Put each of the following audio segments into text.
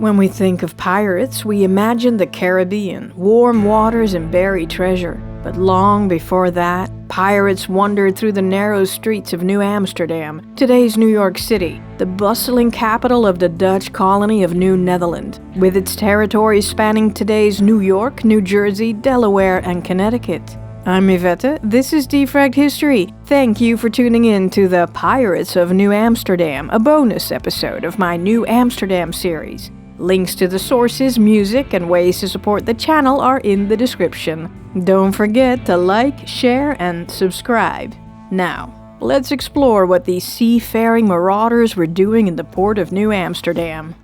When we think of pirates, we imagine the Caribbean, warm waters and buried treasure. But long before that, pirates wandered through the narrow streets of New Amsterdam, today's New York City, the bustling capital of the Dutch colony of New Netherland, with its territory spanning today's New York, New Jersey, Delaware, and Connecticut. I'm Yvette, this is Defragged History. Thank you for tuning in to the Pirates of New Amsterdam, a bonus episode of my New Amsterdam series. Links to the sources, music, and ways to support the channel are in the description. Don't forget to like, share, and subscribe. Now, let's explore what these seafaring marauders were doing in the port of New Amsterdam.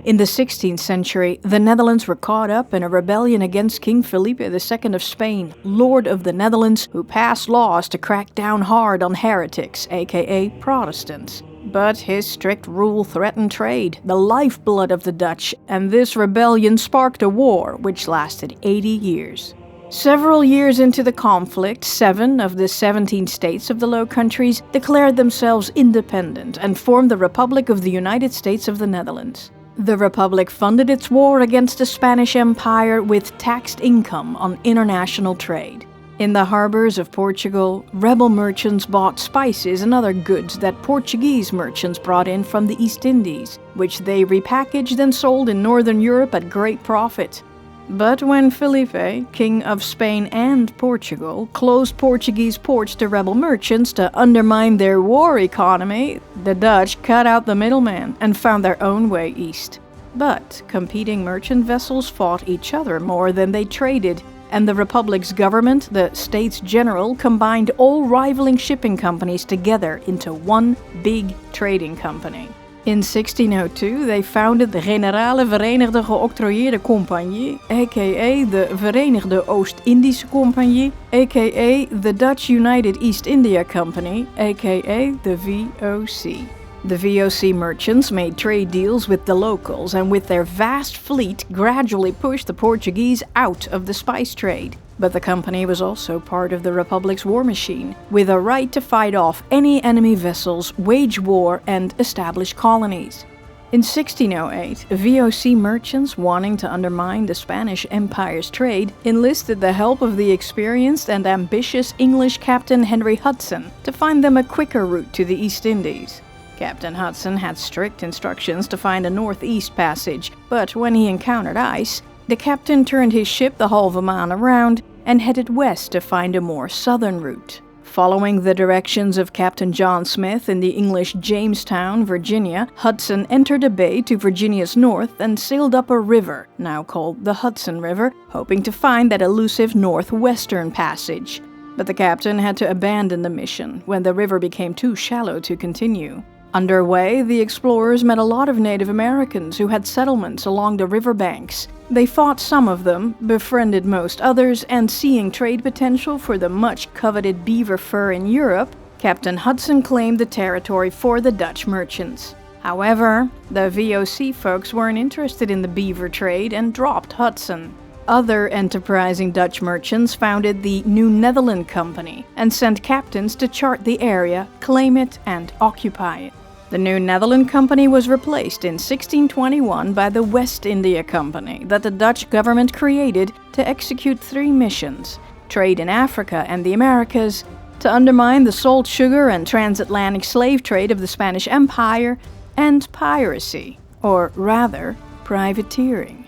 In the 16th century, the Netherlands were caught up in a rebellion against King Felipe II of Spain, Lord of the Netherlands, who passed laws to crack down hard on heretics, aka Protestants. But his strict rule threatened trade, the lifeblood of the Dutch, and this rebellion sparked a war which lasted 80 years. Several years into the conflict, 7 of the 17 states of the Low Countries declared themselves independent and formed the Republic of the United States of the Netherlands. The Republic funded its war against the Spanish Empire with taxed income on international trade. In the harbors of Portugal, rebel merchants bought spices and other goods that Portuguese merchants brought in from the East Indies, which they repackaged and sold in Northern Europe at great profit. But when Felipe, King of Spain and Portugal, closed Portuguese ports to rebel merchants to undermine their war economy, the Dutch cut out the middleman and found their own way east. But competing merchant vessels fought each other more than they traded, and the Republic's government, the States General, combined all rivaling shipping companies together into one big trading company. In 1602, they founded the Generale Verenigde Geoctrooieerde Compagnie, aka the Verenigde Oost-Indische Compagnie, aka the Dutch United East India Company, aka the VOC. The VOC merchants made trade deals with the locals and with their vast fleet gradually pushed the Portuguese out of the spice trade. But the company was also part of the Republic's war machine, with a right to fight off any enemy vessels, wage war, and establish colonies. In 1608, VOC merchants, wanting to undermine the Spanish Empire's trade, enlisted the help of the experienced and ambitious English Captain Henry Hudson to find them a quicker route to the East Indies. Captain Hudson had strict instructions to find a northeast passage, but when he encountered ice, the captain turned his ship the halve maan around and headed west to find a more southern route. Following the directions of Captain John Smith in the English Jamestown, Virginia, Hudson entered a bay to Virginia's north and sailed up a river, now called the Hudson River, hoping to find that elusive northwestern passage. But the captain had to abandon the mission when the river became too shallow to continue. Underway, the explorers met a lot of Native Americans who had settlements along the riverbanks. They fought some of them, befriended most others, and seeing trade potential for the much-coveted beaver fur in Europe, Captain Hudson claimed the territory for the Dutch merchants. However, the VOC folks weren't interested in the beaver trade and dropped Hudson. Other enterprising Dutch merchants founded the New Netherland Company and sent captains to chart the area, claim it, and occupy it. The New Netherland Company was replaced in 1621 by the West India Company that the Dutch government created to execute 3 missions: trade in Africa and the Americas, to undermine the salt, sugar, and transatlantic slave trade of the Spanish Empire, and piracy, or rather, privateering.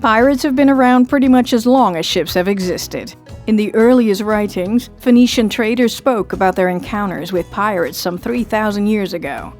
Pirates have been around pretty much as long as ships have existed. In the earliest writings, Phoenician traders spoke about their encounters with pirates some 3,000 years ago.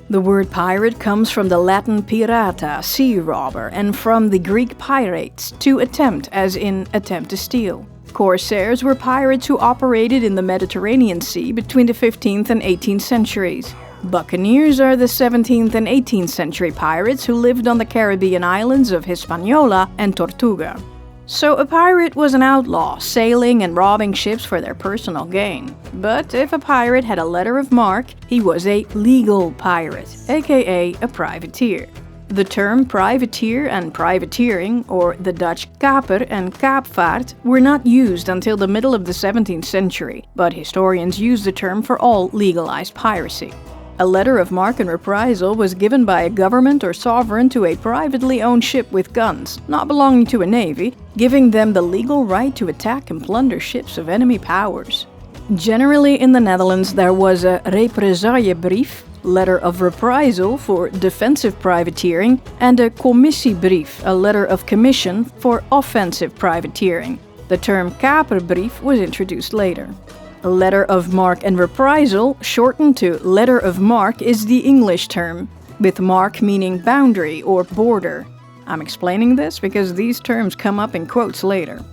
The word pirate comes from the Latin pirata, sea robber, and from the Greek pirates, to attempt, as in attempt to steal. Corsairs were pirates who operated in the Mediterranean Sea between the 15th and 18th centuries. Buccaneers are the 17th and 18th century pirates who lived on the Caribbean islands of Hispaniola and Tortuga. So a pirate was an outlaw, sailing and robbing ships for their personal gain. But if a pirate had a letter of marque, he was a legal pirate, aka a privateer. The term privateer and privateering, or the Dutch kaper and kaapvaart, were not used until the middle of the 17th century, but historians use the term for all legalized piracy. A letter of marque and reprisal was given by a government or sovereign to a privately owned ship with guns, not belonging to a navy, giving them the legal right to attack and plunder ships of enemy powers. Generally in the Netherlands there was a represaillebrief, letter of reprisal for defensive privateering, and a commissiebrief, a letter of commission for offensive privateering. The term kaperbrief was introduced later. A letter of marque and reprisal, shortened to letter of marque, is the English term, with marque meaning boundary or border. I'm explaining this because these terms come up in quotes later.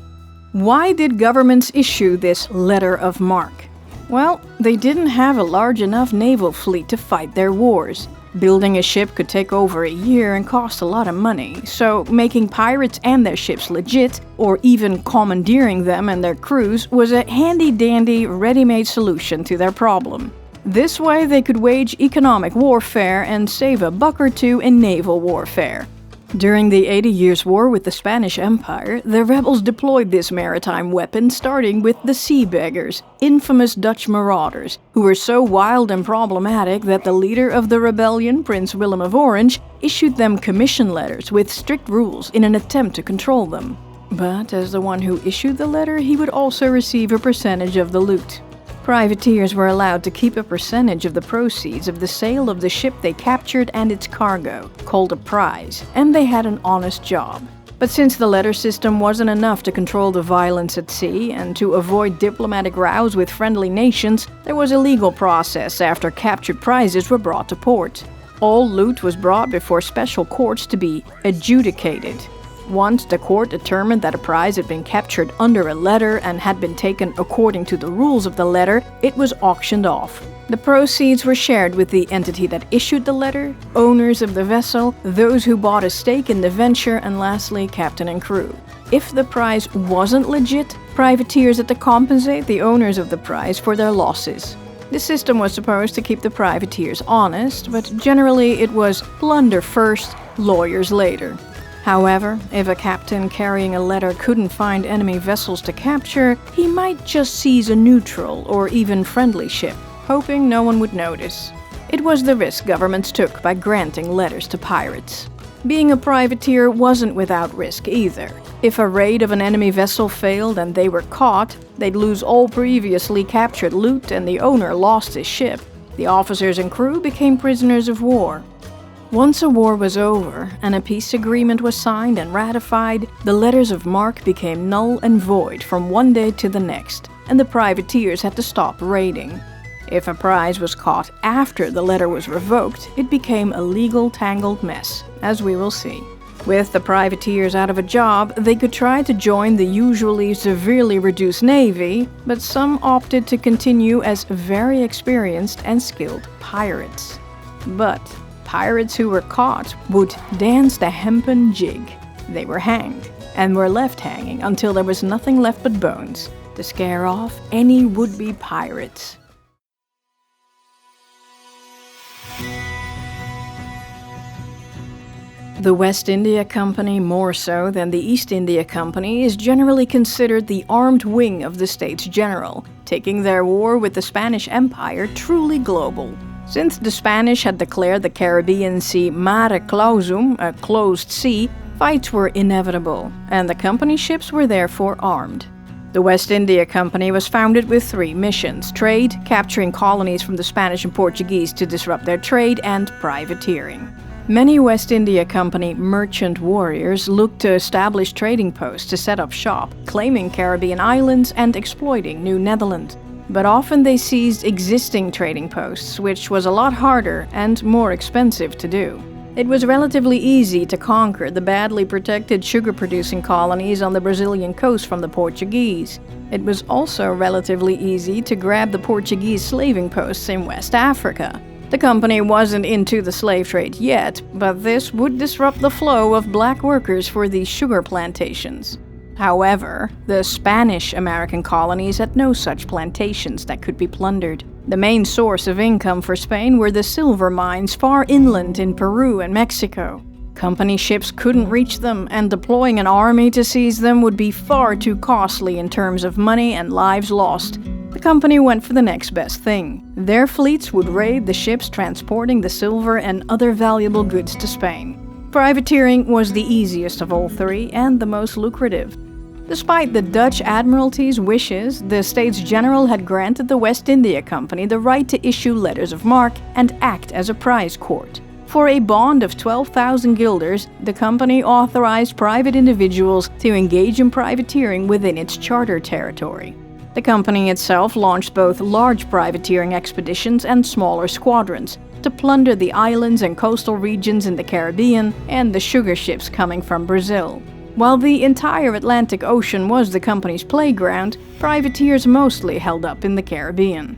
Why did governments issue this letter of marque? Well, they didn't have a large enough naval fleet to fight their wars. Building a ship could take over a year and cost a lot of money, so making pirates and their ships legit, or even commandeering them and their crews, was a handy-dandy, ready-made solution to their problem. This way they could wage economic warfare and save a buck or two in naval warfare. During the 80 Years' War with the Spanish Empire, the rebels deployed this maritime weapon, starting with the Spiesdraegers, infamous Dutch marauders, who were so wild and problematic that the leader of the rebellion, Prince Willem of Orange, issued them commission letters with strict rules in an attempt to control them. But as the one who issued the letter, he would also receive a percentage of the loot. Privateers were allowed to keep a percentage of the proceeds of the sale of the ship they captured and its cargo, called a prize, and they had an honest job. But since the letter system wasn't enough to control the violence at sea and to avoid diplomatic rows with friendly nations, there was a legal process after captured prizes were brought to port. All loot was brought before special courts to be adjudicated. Once the court determined that a prize had been captured under a letter and had been taken according to the rules of the letter, it was auctioned off. The proceeds were shared with the entity that issued the letter, owners of the vessel, those who bought a stake in the venture, and lastly, captain and crew. If the prize wasn't legit, privateers had to compensate the owners of the prize for their losses. The system was supposed to keep the privateers honest, but generally it was plunder first, lawyers later. However, if a captain carrying a letter couldn't find enemy vessels to capture, he might just seize a neutral or even friendly ship, hoping no one would notice. It was the risk governments took by granting letters to pirates. Being a privateer wasn't without risk either. If a raid of an enemy vessel failed and they were caught, they'd lose all previously captured loot and the owner lost his ship. The officers and crew became prisoners of war. Once a war was over and a peace agreement was signed and ratified, the letters of marque became null and void from one day to the next, and the privateers had to stop raiding. If a prize was caught after the letter was revoked, it became a legal tangled mess, as we will see. With the privateers out of a job, they could try to join the usually severely reduced navy, but some opted to continue as very experienced and skilled pirates. But pirates who were caught would dance the hempen jig. They were hanged, and were left hanging until there was nothing left but bones, to scare off any would-be pirates. The West India Company, more so than the East India Company, is generally considered the armed wing of the States General, taking their war with the Spanish Empire truly global. Since the Spanish had declared the Caribbean Sea mare clausum, a closed sea, fights were inevitable, and the company ships were therefore armed. The West India Company was founded with three missions: trade, capturing colonies from the Spanish and Portuguese to disrupt their trade, and privateering. Many West India Company merchant warriors looked to establish trading posts to set up shop, claiming Caribbean islands and exploiting New Netherland. But often they seized existing trading posts, which was a lot harder and more expensive to do. It was relatively easy to conquer the badly protected sugar-producing colonies on the Brazilian coast from the Portuguese. It was also relatively easy to grab the Portuguese slaving posts in West Africa. The company wasn't into the slave trade yet, but this would disrupt the flow of black workers for these sugar plantations. However, the Spanish-American colonies had no such plantations that could be plundered. The main source of income for Spain were the silver mines far inland in Peru and Mexico. Company ships couldn't reach them, and deploying an army to seize them would be far too costly in terms of money and lives lost. The company went for the next best thing. Their fleets would raid the ships transporting the silver and other valuable goods to Spain. Privateering was the easiest of all three and the most lucrative. Despite the Dutch Admiralty's wishes, the States General had granted the West India Company the right to issue letters of marque and act as a prize court. For a bond of 12,000 guilders, the company authorized private individuals to engage in privateering within its charter territory. The company itself launched both large privateering expeditions and smaller squadrons to plunder the islands and coastal regions in the Caribbean and the sugar ships coming from Brazil. While the entire Atlantic Ocean was the company's playground, privateers mostly held up in the Caribbean.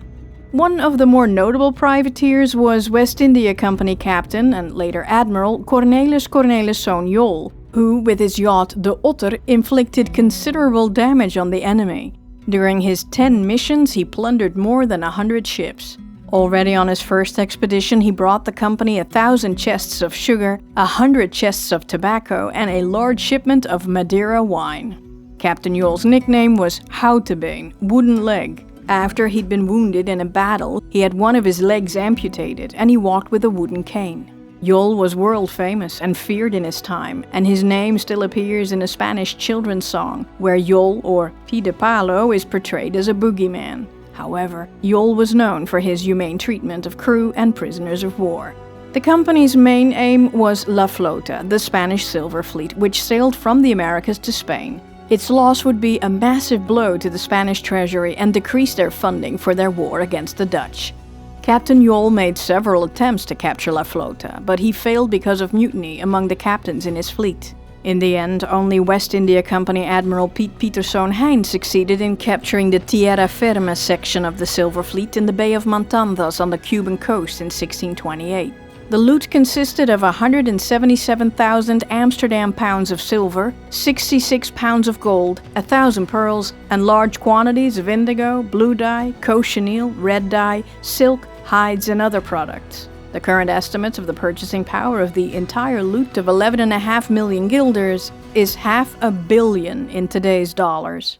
One of the more notable privateers was West India Company captain and later Admiral Cornelis Corneliszoon Jol, who with his yacht the Otter inflicted considerable damage on the enemy. During his 10 missions, he plundered more than 100 ships. Already on his first expedition, he brought the company 1,000 chests of sugar, 100 chests of tobacco, and a large shipment of Madeira wine. Captain Jol's nickname was Houtebeen, wooden leg. After he'd been wounded in a battle, he had one of his legs amputated, and he walked with a wooden cane. Jol was world famous and feared in his time, and his name still appears in a Spanish children's song, where Jol, or Pi de Palo, is portrayed as a boogeyman. However, Jol was known for his humane treatment of crew and prisoners of war. The company's main aim was La Flota, the Spanish silver fleet, which sailed from the Americas to Spain. Its loss would be a massive blow to the Spanish treasury and decrease their funding for their war against the Dutch. Captain Jol made several attempts to capture La Flota, but he failed because of mutiny among the captains in his fleet. In the end, only West India Company Admiral Piet Pieterszoon Hein succeeded in capturing the Tierra Firme section of the Silver Fleet in the Bay of Matanzas on the Cuban coast in 1628. The loot consisted of 177,000 Amsterdam pounds of silver, 66 pounds of gold, 1,000 pearls, and large quantities of indigo, blue dye, cochineal, red dye, silk, hides, and other products. The current estimates of the purchasing power of the entire loot of 11.5 million guilders is $500 million in today's dollars.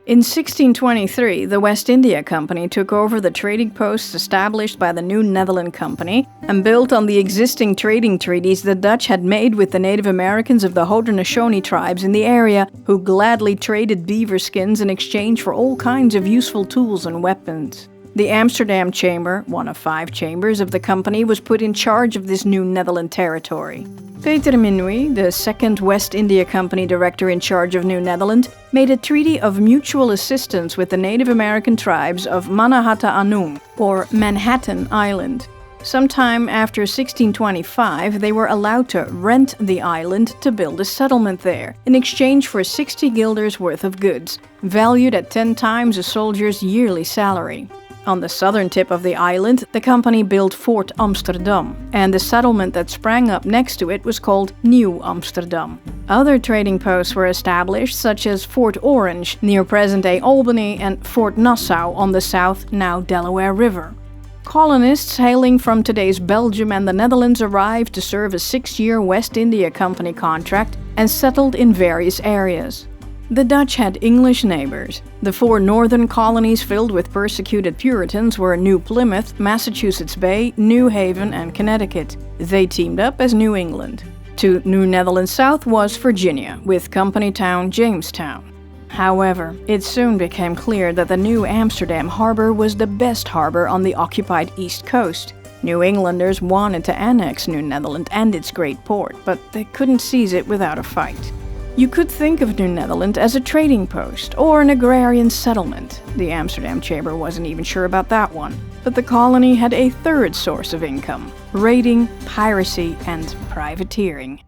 In 1623, the West India Company took over the trading posts established by the New Netherland Company and built on the existing trading treaties the Dutch had made with the Native Americans of the Haudenosaunee tribes in the area, who gladly traded beaver skins in exchange for all kinds of useful tools and weapons. The Amsterdam Chamber, one of 5 chambers of the company, was put in charge of this New Netherland territory. Peter Minuit, the second West India Company director in charge of New Netherland, made a treaty of mutual assistance with the Native American tribes of Mannahatta-a-Nung, or Manhattan Island. Sometime after 1625, they were allowed to rent the island to build a settlement there, in exchange for 60 guilders worth of goods, valued at 10 times a soldier's yearly salary. On the southern tip of the island, the company built Fort Amsterdam, and the settlement that sprang up next to it was called New Amsterdam. Other trading posts were established, such as Fort Orange, near present-day Albany, and Fort Nassau on the south, now Delaware River. Colonists hailing from today's Belgium and the Netherlands arrived to serve a 6-year West India Company contract and settled in various areas. The Dutch had English neighbors. The 4 northern colonies filled with persecuted Puritans were New Plymouth, Massachusetts Bay, New Haven, and Connecticut. They teamed up as New England. To New Netherlands south was Virginia, with company town Jamestown. However, it soon became clear that the New Amsterdam harbor was the best harbor on the occupied East Coast. New Englanders wanted to annex New Netherland and its great port, but they couldn't seize it without a fight. You could think of New Netherland as a trading post or an agrarian settlement. The Amsterdam Chamber wasn't even sure about that one. But the colony had a third source of income: raiding, piracy, and privateering.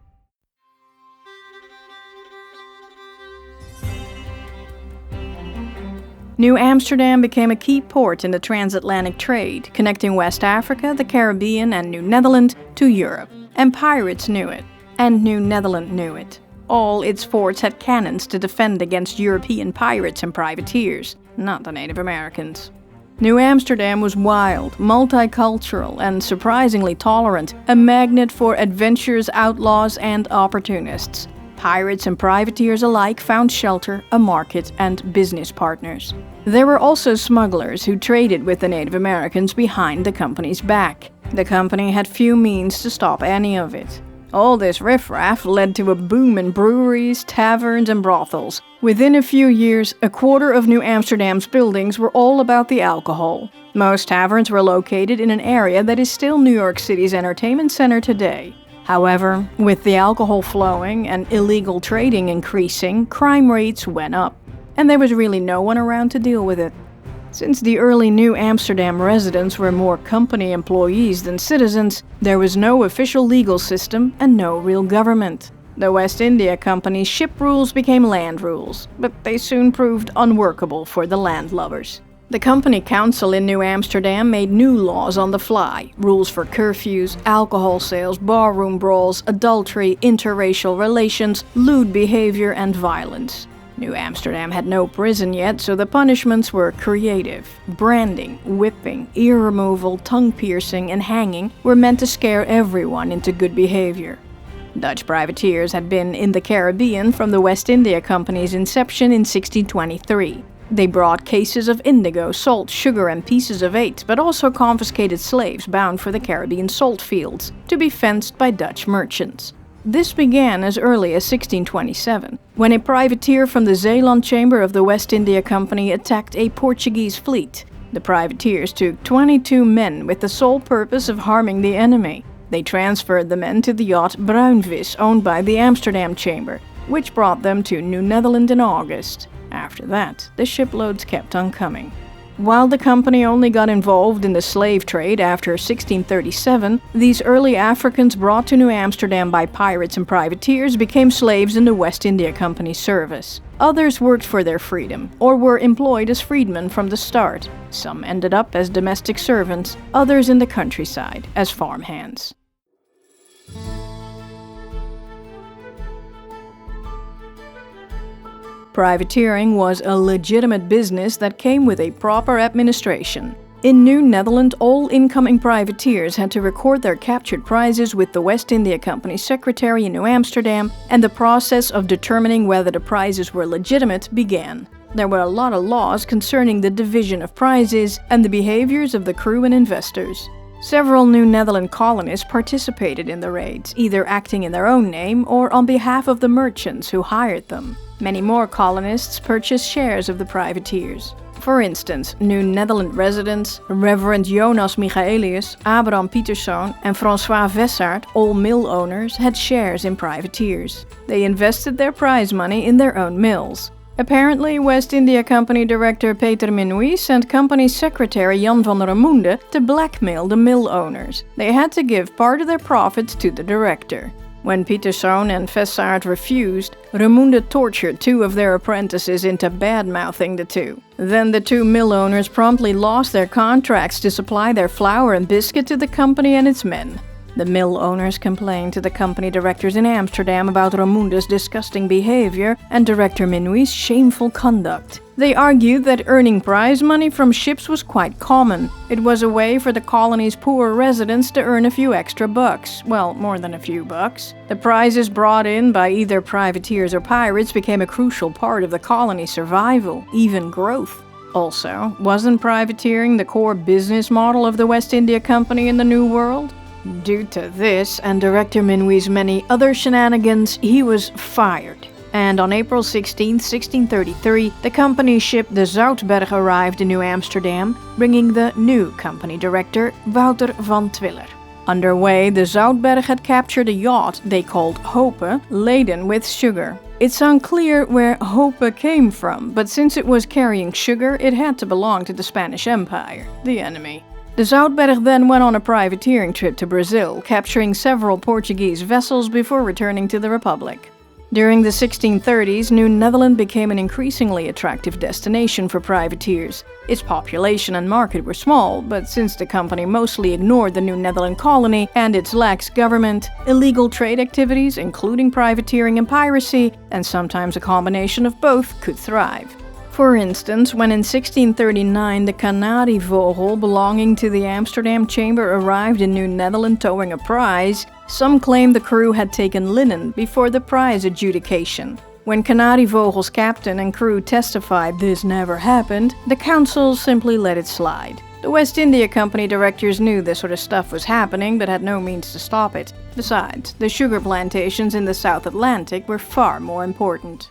New Amsterdam became a key port in the transatlantic trade, connecting West Africa, the Caribbean, and New Netherland to Europe. And pirates knew it. And New Netherland knew it. All its forts had cannons to defend against European pirates and privateers, not the Native Americans. New Amsterdam was wild, multicultural, and surprisingly tolerant, a magnet for adventurers, outlaws, and opportunists. Pirates and privateers alike found shelter, a market, and business partners. There were also smugglers who traded with the Native Americans behind the company's back. The company had few means to stop any of it. All this riffraff led to a boom in breweries, taverns, and brothels. Within a few years, a quarter of New Amsterdam's buildings were all about the alcohol. Most taverns were located in an area that is still New York City's entertainment center today. However, with the alcohol flowing and illegal trading increasing, crime rates went up, and there was really no one around to deal with it. Since the early New Amsterdam residents were more company employees than citizens, there was no official legal system and no real government. The West India Company's ship rules became land rules, but they soon proved unworkable for the landlubbers. The company council in New Amsterdam made new laws on the fly, rules for curfews, alcohol sales, barroom brawls, adultery, interracial relations, lewd behavior, and violence. New Amsterdam had no prison yet, so the punishments were creative. Branding, whipping, ear removal, tongue piercing, and hanging were meant to scare everyone into good behavior. Dutch privateers had been in the Caribbean from the West India Company's inception in 1623. They brought cases of indigo, salt, sugar, and pieces of eight, but also confiscated slaves bound for the Caribbean salt fields, to be fenced by Dutch merchants. This began as early as 1627, when a privateer from the Zeeland Chamber of the West India Company attacked a Portuguese fleet. The privateers took 22 men with the sole purpose of harming the enemy. They transferred the men to the yacht Bruinvis, owned by the Amsterdam Chamber, which brought them to New Netherland in August. After that, the shiploads kept on coming. While the company only got involved in the slave trade after 1637, these early Africans brought to New Amsterdam by pirates and privateers became slaves in the West India Company's service. Others worked for their freedom, or were employed as freedmen from the start. Some ended up as domestic servants, others in the countryside as farmhands. Privateering was a legitimate business that came with a proper administration. In New Netherland, all incoming privateers had to record their captured prizes with the West India Company secretary in New Amsterdam, and the process of determining whether the prizes were legitimate began. There were a lot of laws concerning the division of prizes and the behaviors of the crew and investors. Several New Netherland colonists participated in the raids, either acting in their own name or on behalf of the merchants who hired them. Many more colonists purchased shares of the privateers. For instance, New Netherland residents Reverend Jonas Michaelius, Abraham Pieterszoon, and François Vessart, all mill owners, had shares in privateers. They invested their prize money in their own mills. Apparently, West India Company Director Peter Minuit sent company secretary Jan van Remunde to blackmail the mill owners. They had to give part of their profits to the director. When Pieterszoon and Vessart refused, Remunde tortured two of their apprentices into bad-mouthing the two. Then the two mill owners promptly lost their contracts to supply their flour and biscuit to the company and its men. The mill owners complained to the company directors in Amsterdam about Remunde's disgusting behavior and Director Minuit's shameful conduct. They argued that earning prize money from ships was quite common. It was a way for the colony's poor residents to earn a few extra bucks. Well, more than a few bucks. The prizes brought in by either privateers or pirates became a crucial part of the colony's survival, even growth. Also, wasn't privateering the core business model of the West India Company in the New World? Due to this and Director Minuit's many other shenanigans, he was fired. And on April 16, 1633, the company ship the Zoutberg arrived in New Amsterdam, bringing the new company director, Wouter van Twiller. Underway, the Zoutberg had captured a yacht they called Hope, laden with sugar. It's unclear where Hope came from, but since it was carrying sugar, it had to belong to the Spanish Empire, the enemy. The Zoutberg then went on a privateering trip to Brazil, capturing several Portuguese vessels before returning to the Republic. During the 1630s, New Netherland became an increasingly attractive destination for privateers. Its population and market were small, but since the company mostly ignored the New Netherland colony and its lax government, illegal trade activities, including privateering and piracy, and sometimes a combination of both, could thrive. For instance, when in 1639 the Kanarievogel belonging to the Amsterdam Chamber arrived in New Netherland towing a prize, some claim the crew had taken linen before the prize adjudication. When Kanarievogel's captain and crew testified this never happened, the council simply let it slide. The West India Company directors knew this sort of stuff was happening but had no means to stop it. Besides, the sugar plantations in the South Atlantic were far more important.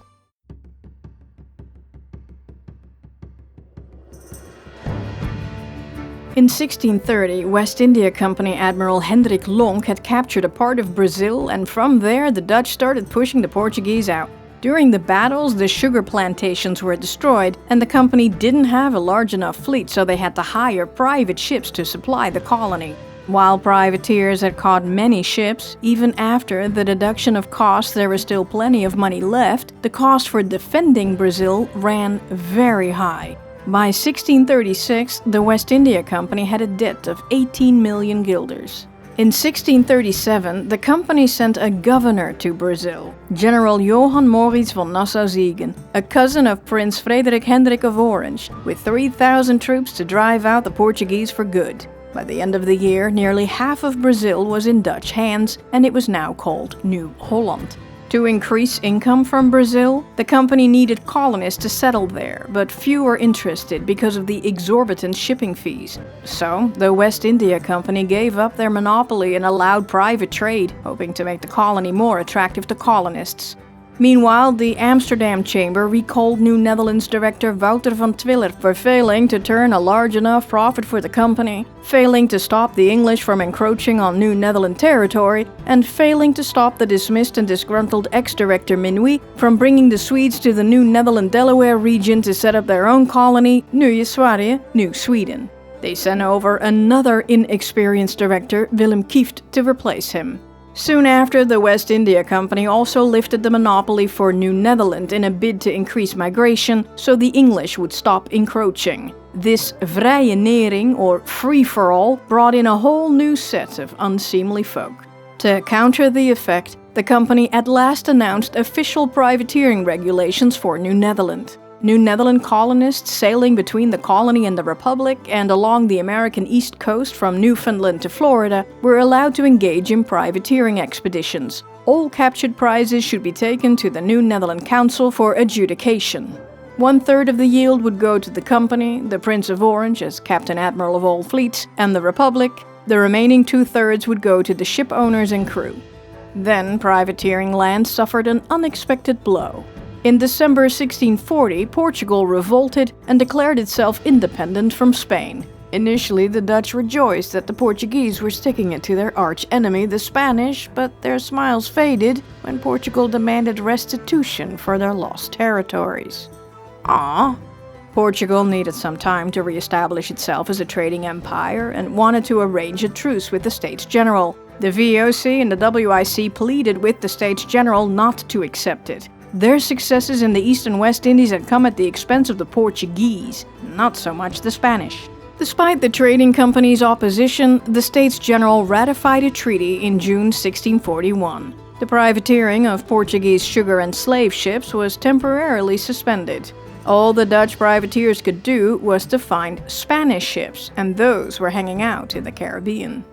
In 1630, West India Company Admiral Hendrik Lonck had captured a part of Brazil, and from there the Dutch started pushing the Portuguese out. During the battles, the sugar plantations were destroyed, and the company didn't have a large enough fleet, so they had to hire private ships to supply the colony. While privateers had caught many ships, even after the deduction of costs there was still plenty of money left, the cost for defending Brazil ran very high. By 1636, the West India Company had a debt of 18 million guilders. In 1637, the company sent a governor to Brazil, General Johan Maurits von Nassau-Siegen, a cousin of Prince Frederik Hendrik of Orange, with 3,000 troops to drive out the Portuguese for good. By the end of the year, nearly half of Brazil was in Dutch hands, and it was now called New Holland. To increase income from Brazil, the company needed colonists to settle there, but few were interested because of the exorbitant shipping fees. So, the West India Company gave up their monopoly and allowed private trade, hoping to make the colony more attractive to colonists. Meanwhile, the Amsterdam Chamber recalled New Netherlands director Wouter van Twiller for failing to turn a large enough profit for the company, failing to stop the English from encroaching on New Netherland territory, and failing to stop the dismissed and disgruntled ex-director Minuit from bringing the Swedes to the New Netherland Delaware region to set up their own colony, Nieuwe Sverige, New Sweden. They sent over another inexperienced director, Willem Kieft, to replace him. Soon after, the West India Company also lifted the monopoly for New Netherland in a bid to increase migration so the English would stop encroaching. This Vrije Neringh, or free-for-all, brought in a whole new set of unseemly folk. To counter the effect, the company at last announced official privateering regulations for New Netherland. New Netherland colonists sailing between the colony and the Republic and along the American East Coast from Newfoundland to Florida were allowed to engage in privateering expeditions. All captured prizes should be taken to the New Netherland Council for adjudication. 1/3 of the yield would go to the company, the Prince of Orange as Captain Admiral of all fleets, and the Republic. The remaining 2/3 would go to the ship owners and crew. Then privateering land suffered an unexpected blow. In December 1640, Portugal revolted and declared itself independent from Spain. Initially, the Dutch rejoiced that the Portuguese were sticking it to their arch-enemy, the Spanish, but their smiles faded when Portugal demanded restitution for their lost territories. Portugal needed some time to re-establish itself as a trading empire and wanted to arrange a truce with the States General. The VOC and the WIC pleaded with the States General not to accept it. Their successes in the East and West Indies had come at the expense of the Portuguese, not so much the Spanish. Despite the trading company's opposition, the States General ratified a treaty in June 1641. The privateering of Portuguese sugar and slave ships was temporarily suspended. All the Dutch privateers could do was to find Spanish ships, and those were hanging out in the Caribbean.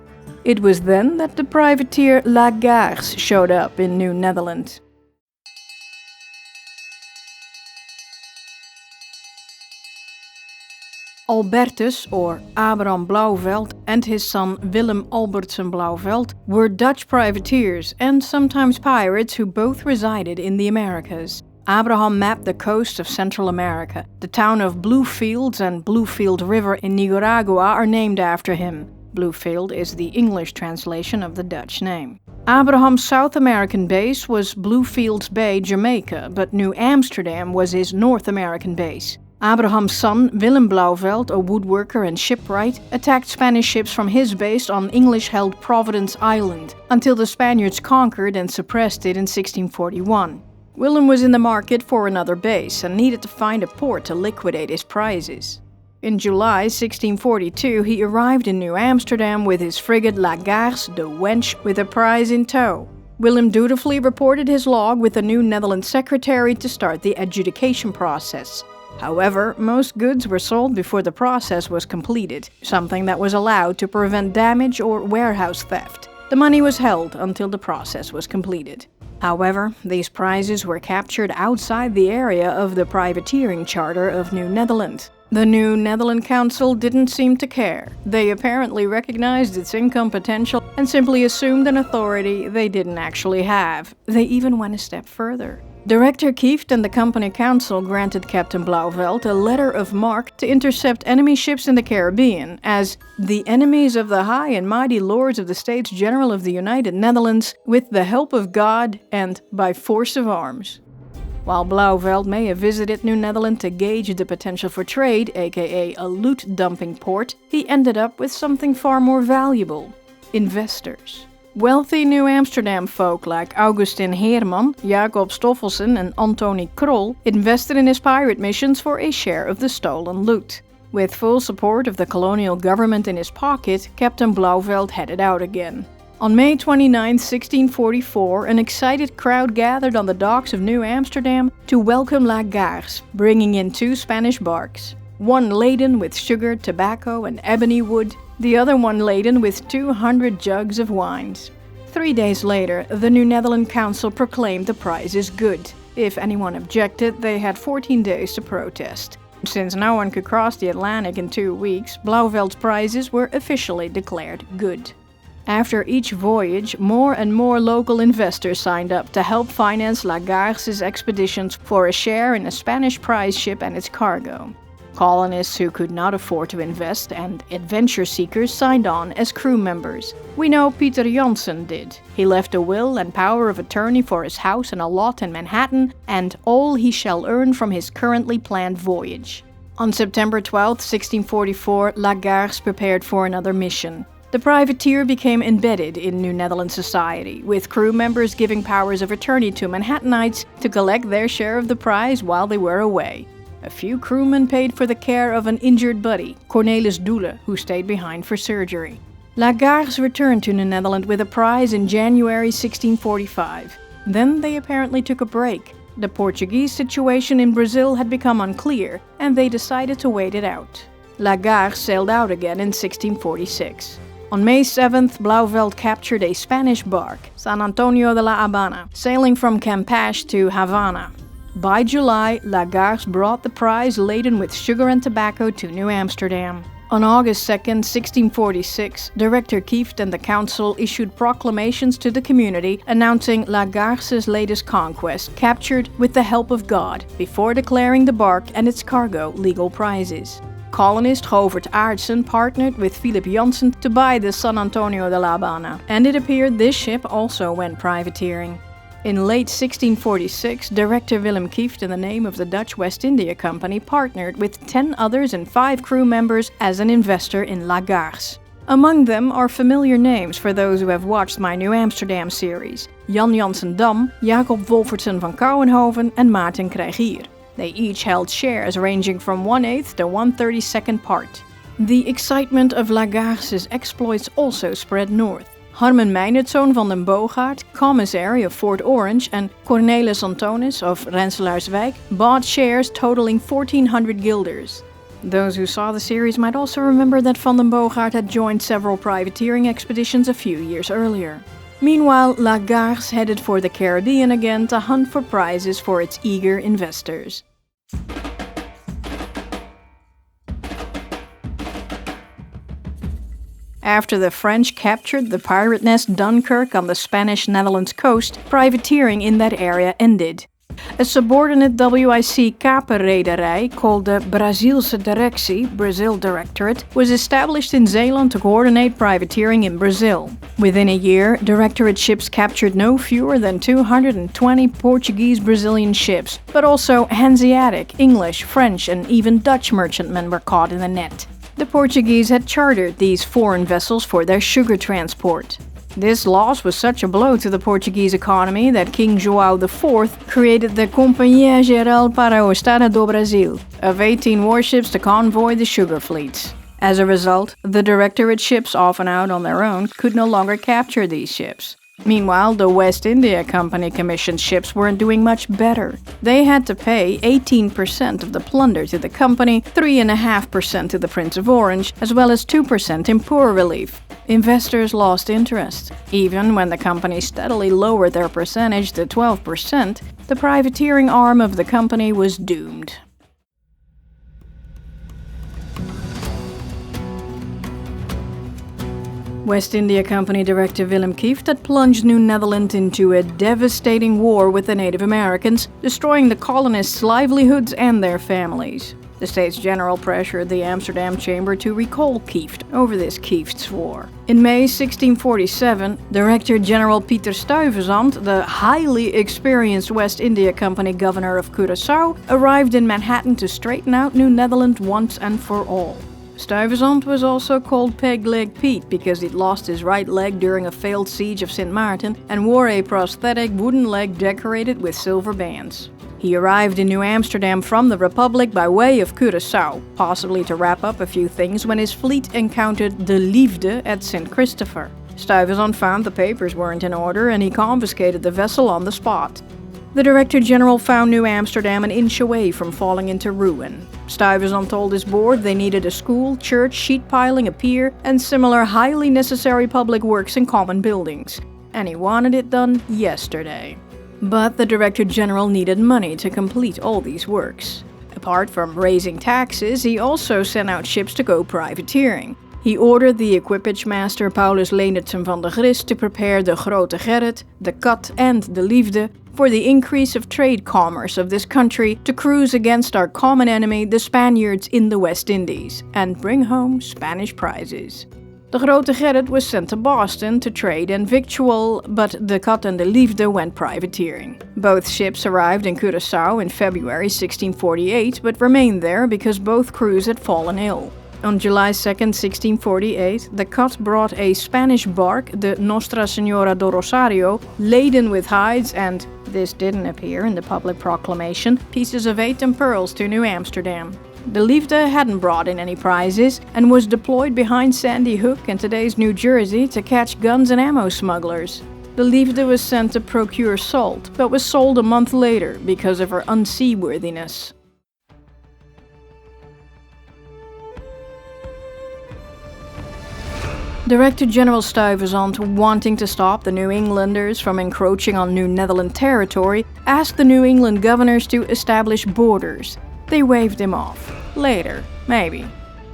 It was then that the privateer Garce showed up in New Netherland. Albertus, or Abraham Blauvelt, and his son Willem Albertsen Blauvelt were Dutch privateers and sometimes pirates who both resided in the Americas. Abraham mapped the coast of Central America. The town of Bluefields and Bluefield River in Nicaragua are named after him. Bluefield is the English translation of the Dutch name. Abraham's South American base was Bluefields Bay, Jamaica, but New Amsterdam was his North American base. Abraham's son, Willem Blauvelt, a woodworker and shipwright, attacked Spanish ships from his base on English-held Providence Island, until the Spaniards conquered and suppressed it in 1641. Willem was in the market for another base and needed to find a port to liquidate his prizes. In July 1642, he arrived in New Amsterdam with his frigate Garce, the Wench, with a prize in tow. Willem dutifully reported his log with the New Netherland secretary to start the adjudication process. However, most goods were sold before the process was completed, something that was allowed to prevent damage or warehouse theft. The money was held until the process was completed. However, these prizes were captured outside the area of the privateering charter of New Netherland. The New Netherland Council didn't seem to care. They apparently recognized its income potential and simply assumed an authority they didn't actually have. They even went a step further. Director Kieft and the company council granted Captain Blauvelt a letter of marque to intercept enemy ships in the Caribbean as the enemies of the high and mighty lords of the States General of the United Netherlands, with the help of God and by force of arms. While Blauvelt may have visited New Netherland to gauge the potential for trade, aka a loot dumping port, he ended up with something far more valuable: investors. Wealthy New Amsterdam folk like Augustin Heerman, Jacob Stoffelsen and Antony Krol invested in his pirate missions for a share of the stolen loot. With full support of the colonial government in his pocket, Captain Blauvelt headed out again. On May 29, 1644, an excited crowd gathered on the docks of New Amsterdam to welcome La Garce, bringing in 2 Spanish barks. One laden with sugar, tobacco and ebony wood, the other one laden with 200 jugs of wines. 3 days later, the New Netherland Council proclaimed the prizes good. If anyone objected, they had 14 days to protest. Since no one could cross the Atlantic in 2 weeks, Blauveld's prizes were officially declared good. After each voyage, more and more local investors signed up to help finance La Garce's expeditions for a share in a Spanish prize ship and its cargo. Colonists who could not afford to invest and adventure seekers signed on as crew members. We know Pieter Janssen did. He left a will and power of attorney for his house and a lot in Manhattan, and all he shall earn from his currently planned voyage. On September 12, 1644, La Garce prepared for another mission. The privateer became embedded in New Netherland society, with crew members giving powers of attorney to Manhattanites to collect their share of the prize while they were away. A few crewmen paid for the care of an injured buddy, Cornelis Doele, who stayed behind for surgery. La Garce returned to New Netherland with a prize in January 1645. Then they apparently took a break. The Portuguese situation in Brazil had become unclear, and they decided to wait it out. La Garce sailed out again in 1646. On May 7th, Blauvelt captured a Spanish bark, San Antonio de la Habana, sailing from Campeche to Havana. By July, La Garce brought the prize laden with sugar and tobacco to New Amsterdam. On August 2nd, 1646, Director Kieft and the council issued proclamations to the community announcing La Garce's latest conquest, captured with the help of God, before declaring the bark and its cargo legal prizes. Colonist Govert Aartsen partnered with Philip Janssen to buy the San Antonio de la Habana, and it appeared this ship also went privateering. In late 1646, Director Willem Kieft, in the name of the Dutch West India Company, partnered with 10 others and 5 crew members as an investor in La Garce. Among them are familiar names for those who have watched my New Amsterdam series: Jan Janssen Dam, Jacob Wolfertsen van Kouwenhoven and Maarten Krijgier. They each held shares ranging from 1/8 to 1/32nd part. The excitement of La Garce's exploits also spread north. Harmen Meinertzoon van den Boogaard, commissary of Fort Orange, and Cornelis Antonis of Rensselaerswijk bought shares totaling 1,400 guilders. Those who saw the series might also remember that van den Boogaard had joined several privateering expeditions a few years earlier. Meanwhile, La Garce headed for the Caribbean again to hunt for prizes for its eager investors. After the French captured the pirate nest Dunkirk on the Spanish Netherlands coast, privateering in that area ended. A subordinate WIC kaperrederij called the Brasilse Directie, Brazil Directorate, was established in Zeeland to coordinate privateering in Brazil. Within a year, Directorate ships captured no fewer than 220 Portuguese-Brazilian ships, but also Hanseatic, English, French and even Dutch merchantmen were caught in the net. The Portuguese had chartered these foreign vessels for their sugar transport. This loss was such a blow to the Portuguese economy that King João IV created the Companhia Geral para o Estado do Brasil, of 18 warships to convoy the sugar fleets. As a result, the Directorate ships, often out on their own, could no longer capture these ships. Meanwhile, the West India Company commissioned ships weren't doing much better. They had to pay 18% of the plunder to the company, 3.5% to the Prince of Orange, as well as 2% in poor relief. Investors lost interest. Even when the company steadily lowered their percentage to 12%, the privateering arm of the company was doomed. West India Company Director Willem Kieft had plunged New Netherland into a devastating war with the Native Americans, destroying the colonists' livelihoods and their families. The States General pressured the Amsterdam Chamber to recall Kieft over this Kieft's War. In May 1647, Director General Pieter Stuyvesant, the highly experienced West India Company governor of Curaçao, arrived in Manhattan to straighten out New Netherland once and for all. Stuyvesant was also called Peg-Leg Pete because he'd lost his right leg during a failed siege of St. Martin and wore a prosthetic wooden leg decorated with silver bands. He arrived in New Amsterdam from the Republic by way of Curaçao, possibly to wrap up a few things when his fleet encountered the Liefde at St. Christopher. Stuyvesant found the papers weren't in order and he confiscated the vessel on the spot. The Director General found New Amsterdam an inch away from falling into ruin. Stuyvesant told his board they needed a school, church, sheet piling, a pier, and similar highly necessary public works and common buildings. And he wanted it done yesterday. But the Director General needed money to complete all these works. Apart from raising taxes, he also sent out ships to go privateering. He ordered the equipage master Paulus Leendertsen van der Grist to prepare the Grote Gerrit, the Kat and the Liefde for the increase of trade commerce of this country to cruise against our common enemy, the Spaniards in the West Indies, and bring home Spanish prizes. The Grote Gerrit was sent to Boston to trade and victual, but the Kat and the Liefde went privateering. Both ships arrived in Curaçao in February 1648, but remained there because both crews had fallen ill. On July 2, 1648, the Kat brought a Spanish bark, the Nostra Senora do Rosario, laden with hides and, this didn't appear in the public proclamation, pieces of 8 and pearls to New Amsterdam. The Liefde hadn't brought in any prizes and was deployed behind Sandy Hook in today's New Jersey to catch guns and ammo smugglers. The Liefde was sent to procure salt, but was sold a month later because of her unseaworthiness. Director General Stuyvesant, wanting to stop the New Englanders from encroaching on New Netherland territory, asked the New England governors to establish borders. They waved him off. Later, maybe.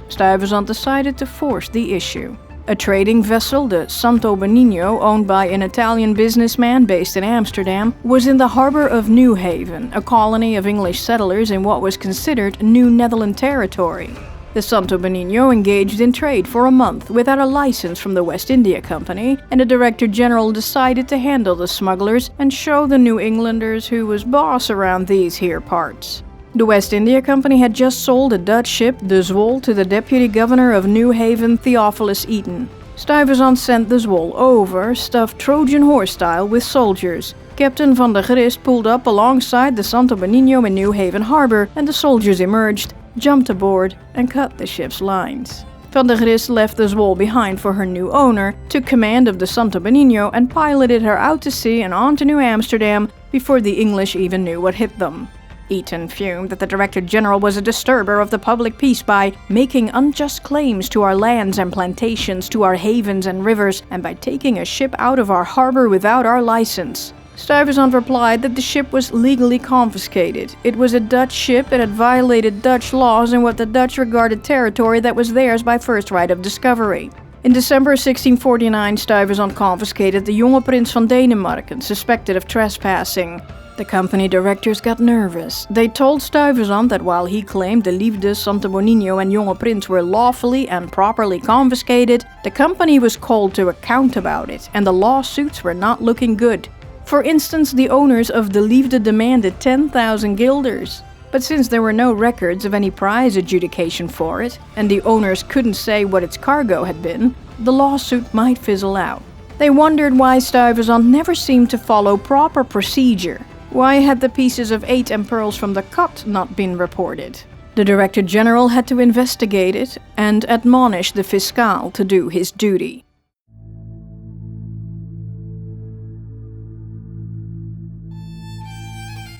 Stuyvesant decided to force the issue. A trading vessel, the Santo Benigno, owned by an Italian businessman based in Amsterdam, was in the harbor of New Haven, a colony of English settlers in what was considered New Netherland territory. The Santo Benigno engaged in trade for a month without a license from the West India Company, and the Director General decided to handle the smugglers and show the New Englanders who was boss around these here parts. The West India Company had just sold a Dutch ship, the Zwol, to the Deputy Governor of New Haven, Theophilus Eaton. Stuyvesant sent the Zwol over, stuffed Trojan horse style with soldiers. Captain van der Grist pulled up alongside the Santo Benigno in New Haven harbor, and the soldiers emerged, jumped aboard, and cut the ship's lines. Van der Grist left the Zwol behind for her new owner, took command of the Santo Benigno and piloted her out to sea and on to New Amsterdam before the English even knew what hit them. Eaton fumed that the Director General was a disturber of the public peace by making unjust claims to our lands and plantations, to our havens and rivers, and by taking a ship out of our harbor without our license. Stuyvesant replied that the ship was legally confiscated. It was a Dutch ship, it had violated Dutch laws in what the Dutch regarded territory that was theirs by first right of discovery. In December 1649, Stuyvesant confiscated the Jonge Prins van Denemarken, suspected of trespassing. The company directors got nervous. They told Stuyvesant that while he claimed the Liefde, Santo Benigno and Jonge Prins were lawfully and properly confiscated, the company was called to account about it, and the lawsuits were not looking good. For instance, the owners of the Liefde demanded 10,000 guilders. But since there were no records of any prize adjudication for it, and the owners couldn't say what its cargo had been, the lawsuit might fizzle out. They wondered why Stuyvesant never seemed to follow proper procedure. Why had the pieces of 8 and pearls from the Kat not been reported? The Director General had to investigate it and admonish the fiscal to do his duty.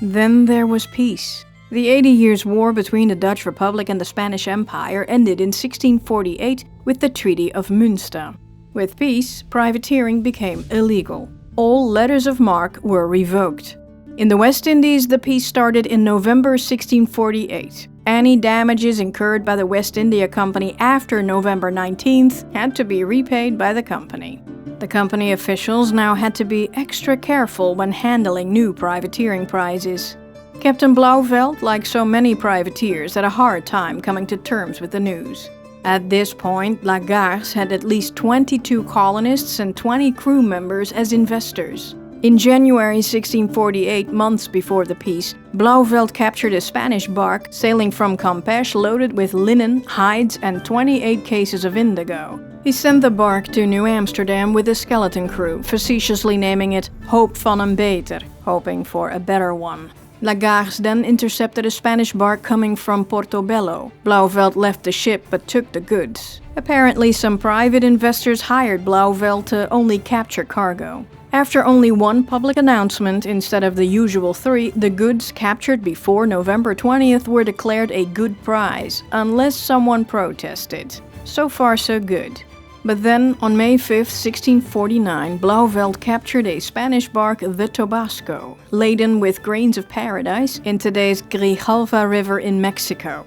Then there was peace. The 80 Years' War between the Dutch Republic and the Spanish Empire ended in 1648 with the Treaty of Münster. With peace, privateering became illegal. All letters of marque were revoked. In the West Indies, the peace started in November 1648. Any damages incurred by the West India Company after November 19th had to be repaid by the company. The company officials now had to be extra careful when handling new privateering prizes. Captain Blauvelt, like so many privateers, had a hard time coming to terms with the news. At this point, Garce had at least 22 colonists and 20 crew members as investors. In January 1648, months before the peace, Blauvelt captured a Spanish bark sailing from Campeche loaded with linen, hides, and 28 cases of indigo. He sent the bark to New Amsterdam with a skeleton crew, facetiously naming it Hoop van een Beter, hoping for a better one. Garce then intercepted a Spanish bark coming from Portobello. Blauvelt left the ship but took the goods. Apparently, some private investors hired Blauvelt to only capture cargo. After only one public announcement instead of the usual 3, the goods captured before November 20th were declared a good prize, unless someone protested. So far so good. But then, on May 5, 1649, Blauvelt captured a Spanish bark, the Tobasko, laden with grains of paradise in today's Grijalva River in Mexico.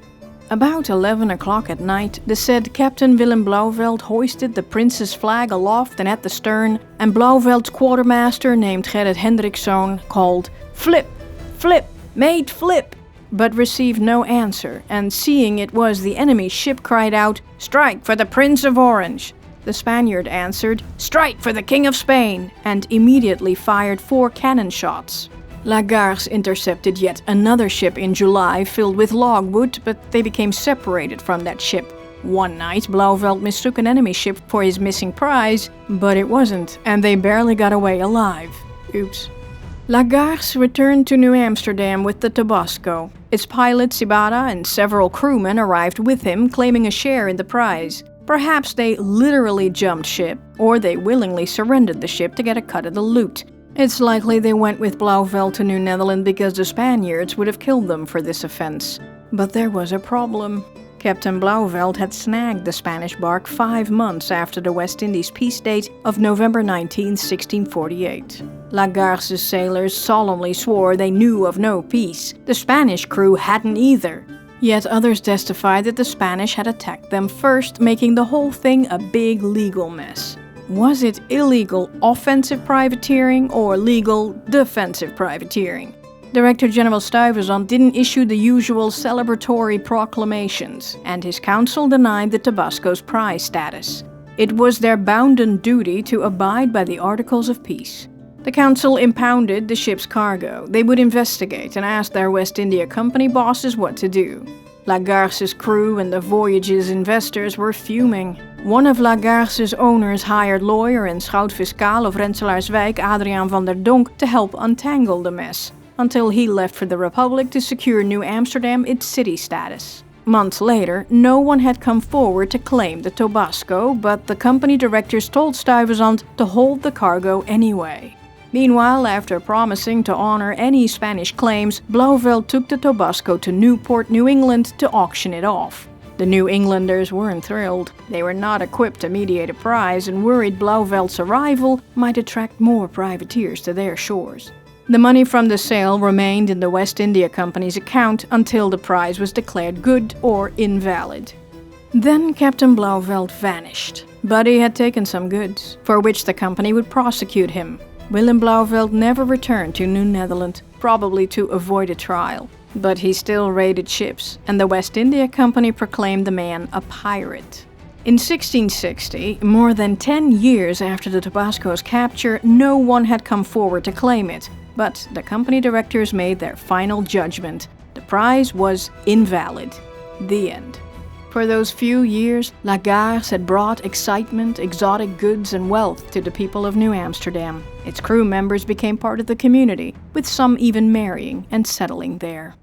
About 11 o'clock at night, the said Captain Willem Blauvelt hoisted the prince's flag aloft and at the stern, and Blauvelt's quartermaster, named Gerrit Hendrikszoon, called, "Flip! Flip! Mate, flip!" but received no answer, and seeing it was the enemy's ship, cried out, "Strike for the Prince of Orange!" The Spaniard answered, "Strike for the King of Spain!" and immediately fired 4 cannon shots. Garce intercepted yet another ship in July filled with logwood, but they became separated from that ship. One night, Blauvelt mistook an enemy ship for his missing prize, but it wasn't, and they barely got away alive. Oops. Garce returned to New Amsterdam with the Tobasko. Its pilot, Sibada, and several crewmen arrived with him, claiming a share in the prize. Perhaps they literally jumped ship, or they willingly surrendered the ship to get a cut of the loot. It's likely they went with Blauvelt to New Netherland because the Spaniards would have killed them for this offense. But there was a problem. Captain Blauvelt had snagged the Spanish bark 5 months after the West Indies peace date of November 19, 1648. Garce's sailors solemnly swore they knew of no peace. The Spanish crew hadn't either. Yet others testified that the Spanish had attacked them first, making the whole thing a big legal mess. Was it illegal offensive privateering or legal defensive privateering? Director General Stuyvesant didn't issue the usual celebratory proclamations, and his council denied the Tobasko's prize status. It was their bounden duty to abide by the Articles of Peace. The council impounded the ship's cargo. They would investigate and ask their West India Company bosses what to do. Garce's crew and the voyage's investors were fuming. One of Garce's owners hired lawyer and schout-fiscaal of Rensselaerswijk, Adriaan van der Donk, to help untangle the mess, until he left for the Republic to secure New Amsterdam its city status. Months later, no one had come forward to claim the Tobasko, but the company directors told Stuyvesant to hold the cargo anyway. Meanwhile, after promising to honor any Spanish claims, Blauvelt took the Tobasko to Newport, New England to auction it off. The New Englanders weren't thrilled. They were not equipped to mediate a prize and worried Blauvelt's arrival might attract more privateers to their shores. The money from the sale remained in the West India Company's account until the prize was declared good or invalid. Then Captain Blauvelt vanished, but he had taken some goods, for which the company would prosecute him. Willem Blauvelt never returned to New Netherland, probably to avoid a trial. But he still raided ships, and the West India Company proclaimed the man a pirate. In 1660, more than 10 years after the Tobasko's capture, no one had come forward to claim it, but the company directors made their final judgment. The prize was invalid. The end. For those few years, Garce had brought excitement, exotic goods, and wealth to the people of New Amsterdam. Its crew members became part of the community, with some even marrying and settling there.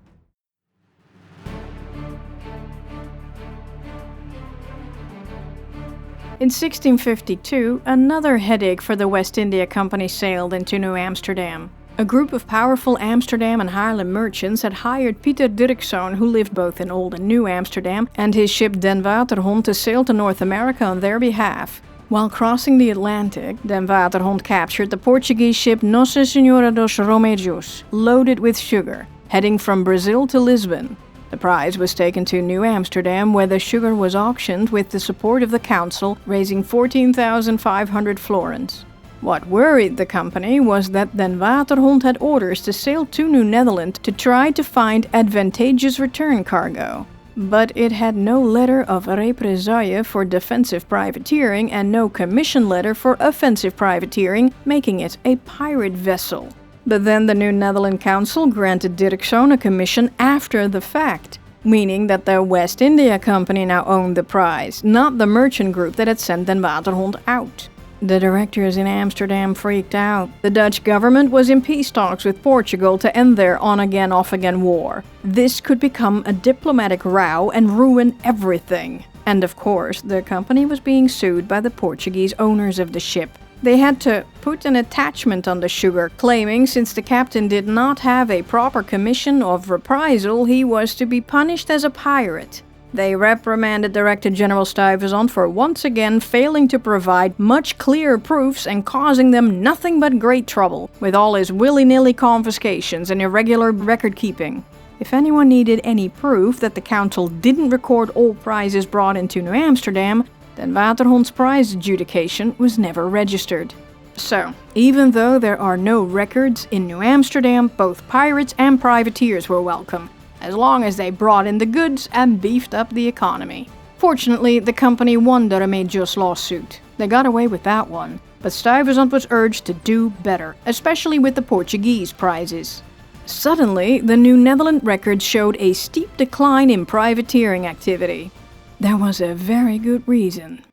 In 1652, another headache for the West India Company sailed into New Amsterdam. A group of powerful Amsterdam and Haarlem merchants had hired Pieter Dirkszoon, who lived both in Old and New Amsterdam, and his ship Den Waterhondt to sail to North America on their behalf. While crossing the Atlantic, Den Waterhondt captured the Portuguese ship Nossa Senhora dos Remedios, loaded with sugar, heading from Brazil to Lisbon. The prize was taken to New Amsterdam, where the sugar was auctioned with the support of the council, raising 14,500 florins. What worried the company was that Den Waterhondt had orders to sail to New Netherland to try to find advantageous return cargo. But it had no letter of represaille for defensive privateering and no commission letter for offensive privateering, making it a pirate vessel. But then the New Netherland Council granted Dirkszoon a commission after the fact, meaning that the West India Company now owned the prize, not the merchant group that had sent Den Waterhondt out. The directors in Amsterdam freaked out. The Dutch government was in peace talks with Portugal to end their on-again, off-again war. This could become a diplomatic row and ruin everything. And of course, the company was being sued by the Portuguese owners of the ship. They had to put an attachment on the sugar, claiming since the captain did not have a proper commission of reprisal, he was to be punished as a pirate. They reprimanded Director General Stuyvesant for once again failing to provide much clearer proofs and causing them nothing but great trouble, with all his willy-nilly confiscations and irregular record-keeping. If anyone needed any proof that the council didn't record all prizes brought into New Amsterdam, then Waterhondt's prize adjudication was never registered. So, even though there are no records in New Amsterdam, both pirates and privateers were welcome, as long as they brought in the goods and beefed up the economy. Fortunately, the company won the Remedios lawsuit. They got away with that one, but Stuyvesant was urged to do better, especially with the Portuguese prizes. Suddenly, the New Netherland records showed a steep decline in privateering activity. There was a very good reason.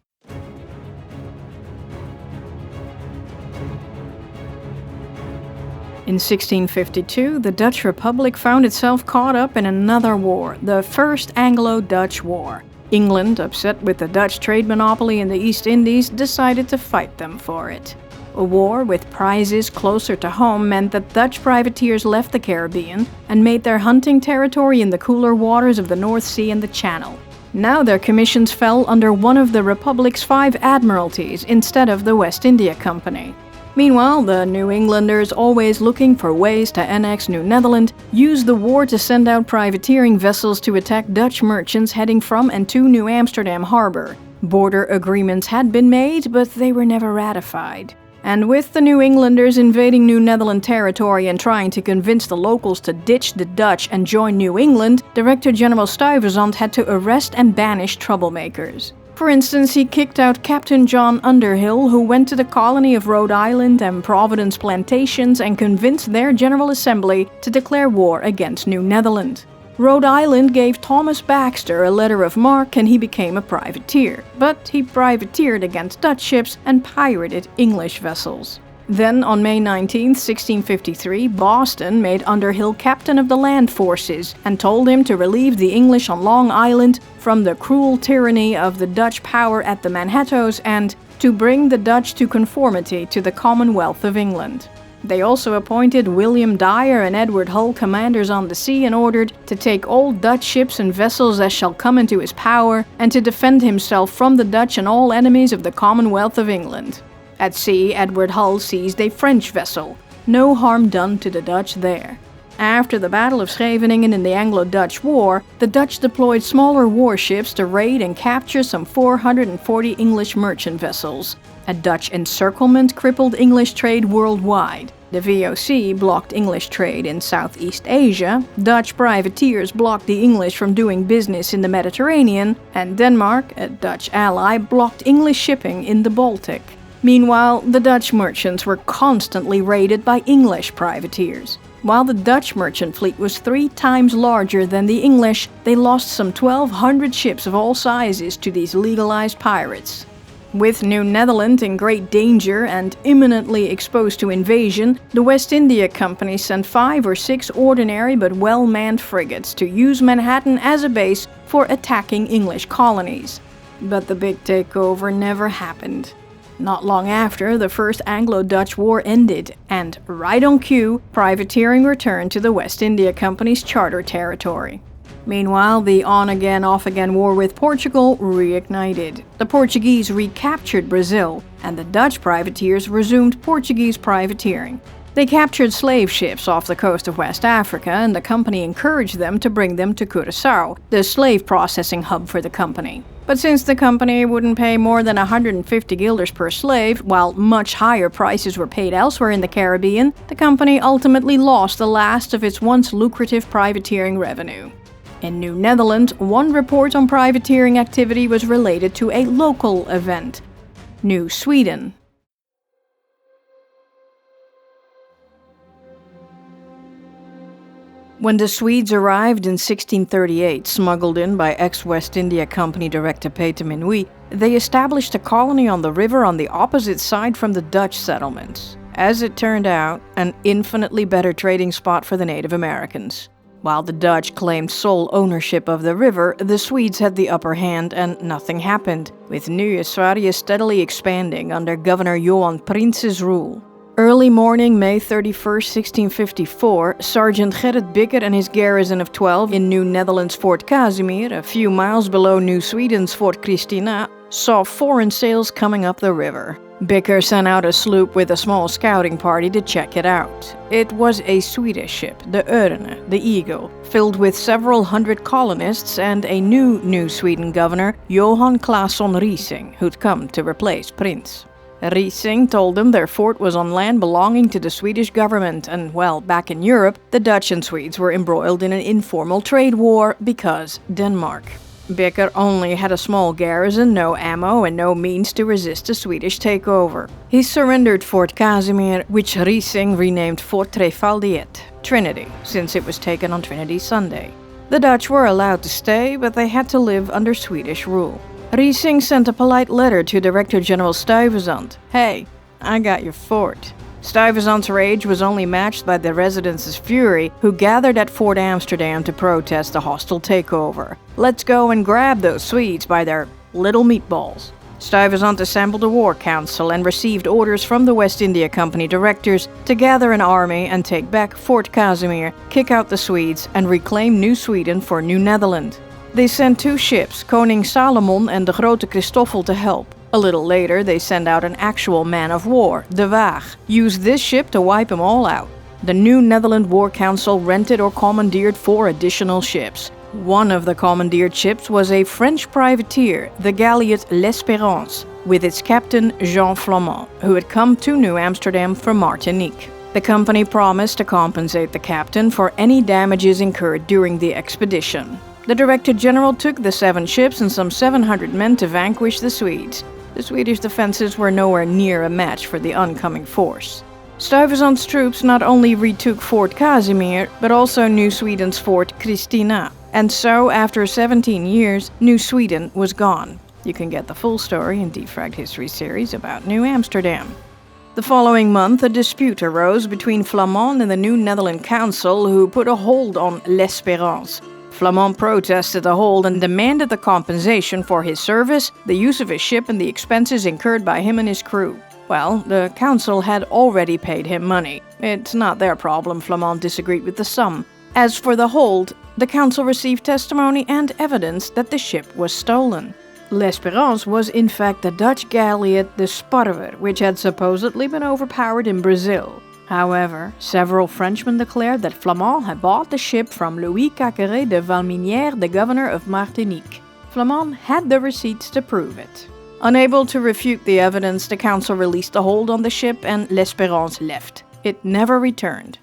In 1652, the Dutch Republic found itself caught up in another war, the First Anglo-Dutch War. England, upset with the Dutch trade monopoly in the East Indies, decided to fight them for it. A war with prizes closer to home meant that Dutch privateers left the Caribbean and made their hunting territory in the cooler waters of the North Sea and the Channel. Now their commissions fell under one of the Republic's 5 admiralties instead of the West India Company. Meanwhile, the New Englanders, always looking for ways to annex New Netherland, used the war to send out privateering vessels to attack Dutch merchants heading from and to New Amsterdam harbor. Border agreements had been made, but they were never ratified. And with the New Englanders invading New Netherland territory and trying to convince the locals to ditch the Dutch and join New England, Director General Stuyvesant had to arrest and banish troublemakers. For instance, he kicked out Captain John Underhill, who went to the colony of Rhode Island and Providence plantations and convinced their General Assembly to declare war against New Netherland. Rhode Island gave Thomas Baxter a letter of marque and he became a privateer, but he privateered against Dutch ships and pirated English vessels. Then, on May 19, 1653, Boston made Underhill captain of the land forces and told him to relieve the English on Long Island from the cruel tyranny of the Dutch power at the Manhattoes and to bring the Dutch to conformity to the Commonwealth of England. They also appointed William Dyer and Edward Hull commanders on the sea and ordered to take all Dutch ships and vessels as shall come into his power and to defend himself from the Dutch and all enemies of the Commonwealth of England. At sea, Edward Hull seized a French vessel. No harm done to the Dutch there. After the Battle of Scheveningen in the Anglo-Dutch War, the Dutch deployed smaller warships to raid and capture some 440 English merchant vessels. A Dutch encirclement crippled English trade worldwide. The VOC blocked English trade in Southeast Asia, Dutch privateers blocked the English from doing business in the Mediterranean, and Denmark, a Dutch ally, blocked English shipping in the Baltic. Meanwhile, the Dutch merchants were constantly raided by English privateers. While the Dutch merchant fleet was 3 times larger than the English, they lost some 1,200 ships of all sizes to these legalized pirates. With New Netherland in great danger and imminently exposed to invasion, the West India Company sent 5 or 6 ordinary but well-manned frigates to use Manhattan as a base for attacking English colonies. But the big takeover never happened. Not long after, the First Anglo-Dutch War ended, and right on cue, privateering returned to the West India Company's charter territory. Meanwhile, the on-again, off-again war with Portugal reignited. The Portuguese recaptured Brazil, and the Dutch privateers resumed Portuguese privateering. They captured slave ships off the coast of West Africa, and the company encouraged them to bring them to Curaçao, the slave processing hub for the company. But since the company wouldn't pay more than 150 guilders per slave, while much higher prices were paid elsewhere in the Caribbean, the company ultimately lost the last of its once lucrative privateering revenue. In New Netherland, one report on privateering activity was related to a local event, New Sweden. When the Swedes arrived in 1638, smuggled in by ex-West India Company director Peter Minuit, they established a colony on the river on the opposite side from the Dutch settlements. As it turned out, an infinitely better trading spot for the Native Americans. While the Dutch claimed sole ownership of the river, the Swedes had the upper hand and nothing happened, with Nieuwe Sverige steadily expanding under Governor Johan Prince's rule. Early morning, May 31, 1654, Sergeant Gerrit Bikker and his garrison of 12 in New Netherland's Fort Casimir, a few miles below New Sweden's Fort Christina, saw foreign sails coming up the river. Bikker sent out a sloop with a small scouting party to check it out. It was a Swedish ship, the Örne, the Eagle, filled with several hundred colonists and a New Sweden governor, Johan Claesson Riesing, who'd come to replace Prince. Riesing told them their fort was on land belonging to the Swedish government and, well, back in Europe, the Dutch and Swedes were embroiled in an informal trade war because Denmark. Bikker only had a small garrison, no ammo, and no means to resist a Swedish takeover. He surrendered Fort Casimir, which Riesing renamed Fort Trefaldiet, Trinity, since it was taken on Trinity Sunday. The Dutch were allowed to stay, but they had to live under Swedish rule. Riesing sent a polite letter to Director General Stuyvesant. "Hey, I got your fort." Stuyvesant's rage was only matched by the residents' fury, who gathered at Fort Amsterdam to protest the hostile takeover. "Let's go and grab those Swedes by their little meatballs." Stuyvesant assembled a war council and received orders from the West India Company directors to gather an army and take back Fort Casimir, kick out the Swedes, and reclaim New Sweden for New Netherland. They sent 2 ships, Koning Salomon and de Grote Christoffel, to help. A little later, they sent out an actual man of war, De Waag, used this ship to wipe them all out. The New Netherland War Council rented or commandeered 4 additional ships. One of the commandeered ships was a French privateer, the galleot L'Espérance, with its captain Jean Flamand, who had come to New Amsterdam from Martinique. The company promised to compensate the captain for any damages incurred during the expedition. The Director General took the 7 ships and some 700 men to vanquish the Swedes. The Swedish defenses were nowhere near a match for the oncoming force. Stuyvesant's troops not only retook Fort Casimir, but also New Sweden's Fort Christina. And so, after 17 years, New Sweden was gone. You can get the full story in Defragged History series about New Amsterdam. The following month, a dispute arose between Flamand and the New Netherland Council, who put a hold on L'Espérance. Flamand protested the hold and demanded the compensation for his service, the use of his ship, and the expenses incurred by him and his crew. Well, the council had already paid him money. It's not their problem. Flamand disagreed with the sum. As for the hold, the council received testimony and evidence that the ship was stolen. L'Espérance was in fact the Dutch galleot the Sparver, which had supposedly been overpowered in Brazil. However, several Frenchmen declared that Flamand had bought the ship from Louis Cacqueret de Valminière, the governor of Martinique. Flamand had the receipts to prove it. Unable to refute the evidence, the council released a hold on the ship and L'Espérance left. It never returned.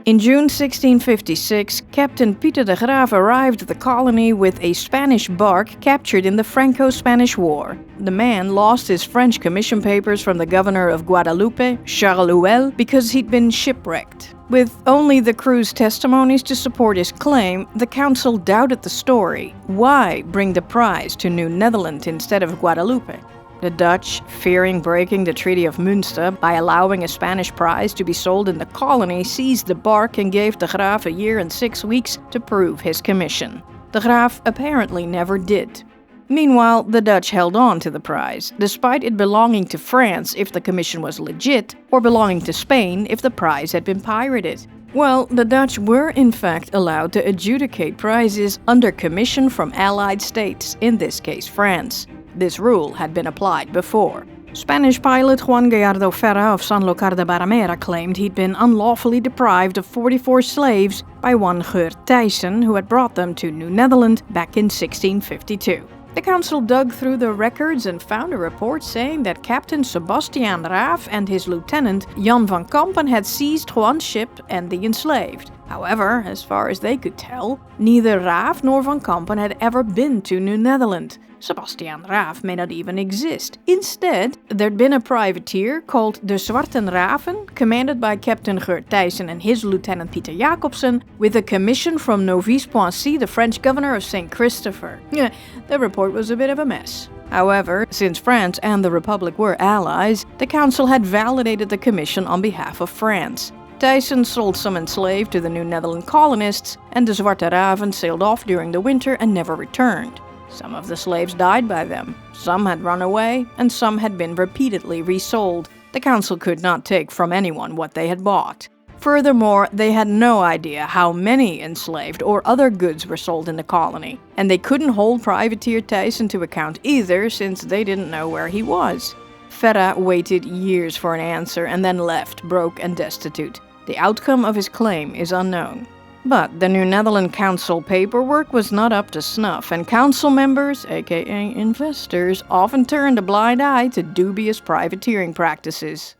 In June 1656, Captain Pieter de Graaf arrived at the colony with a Spanish bark captured in the Franco-Spanish War. The man lost his French commission papers from the governor of Guadeloupe, Charles Huel, because he'd been shipwrecked. With only the crew's testimonies to support his claim, the council doubted the story. Why bring the prize to New Netherland instead of Guadeloupe? The Dutch, fearing breaking the Treaty of Münster by allowing a Spanish prize to be sold in the colony, seized the bark and gave de Graaf a year and 6 weeks to prove his commission. The Graaf apparently never did. Meanwhile, the Dutch held on to the prize, despite it belonging to France if the commission was legit, or belonging to Spain if the prize had been pirated. Well, the Dutch were in fact allowed to adjudicate prizes under commission from allied states, in this case France. This rule had been applied before. Spanish pilot Juan Gallardo Ferra of Sanlúcar de Barrameda claimed he'd been unlawfully deprived of 44 slaves by one Geurt Thijssen, who had brought them to New Netherland back in 1652. The council dug through the records and found a report saying that Captain Sebastiaan Raaf and his lieutenant Jan van Kampen had seized Juan's ship and the enslaved. However, as far as they could tell, neither Raaf nor van Kampen had ever been to New Netherland. Sebastiaan Raaf may not even exist. Instead, there'd been a privateer called de Zwarte Raven, commanded by Captain Geurt Thijssen and his lieutenant Pieter Jacobsen, with a commission from Novice Poissy, the French governor of St. Christopher. The report was a bit of a mess. However, since France and the Republic were allies, the council had validated the commission on behalf of France. Thijssen sold some enslaved to the New Netherland colonists, and de Zwarte Raven sailed off during the winter and never returned. Some of the slaves died by them, some had run away, and some had been repeatedly resold. The council could not take from anyone what they had bought. Furthermore, they had no idea how many enslaved or other goods were sold in the colony, and they couldn't hold privateer Thijssen to account either, since they didn't know where he was. Ferra waited years for an answer and then left, broke and destitute. The outcome of his claim is unknown. But the New Netherland Council paperwork was not up to snuff, and council members, aka investors, often turned a blind eye to dubious privateering practices.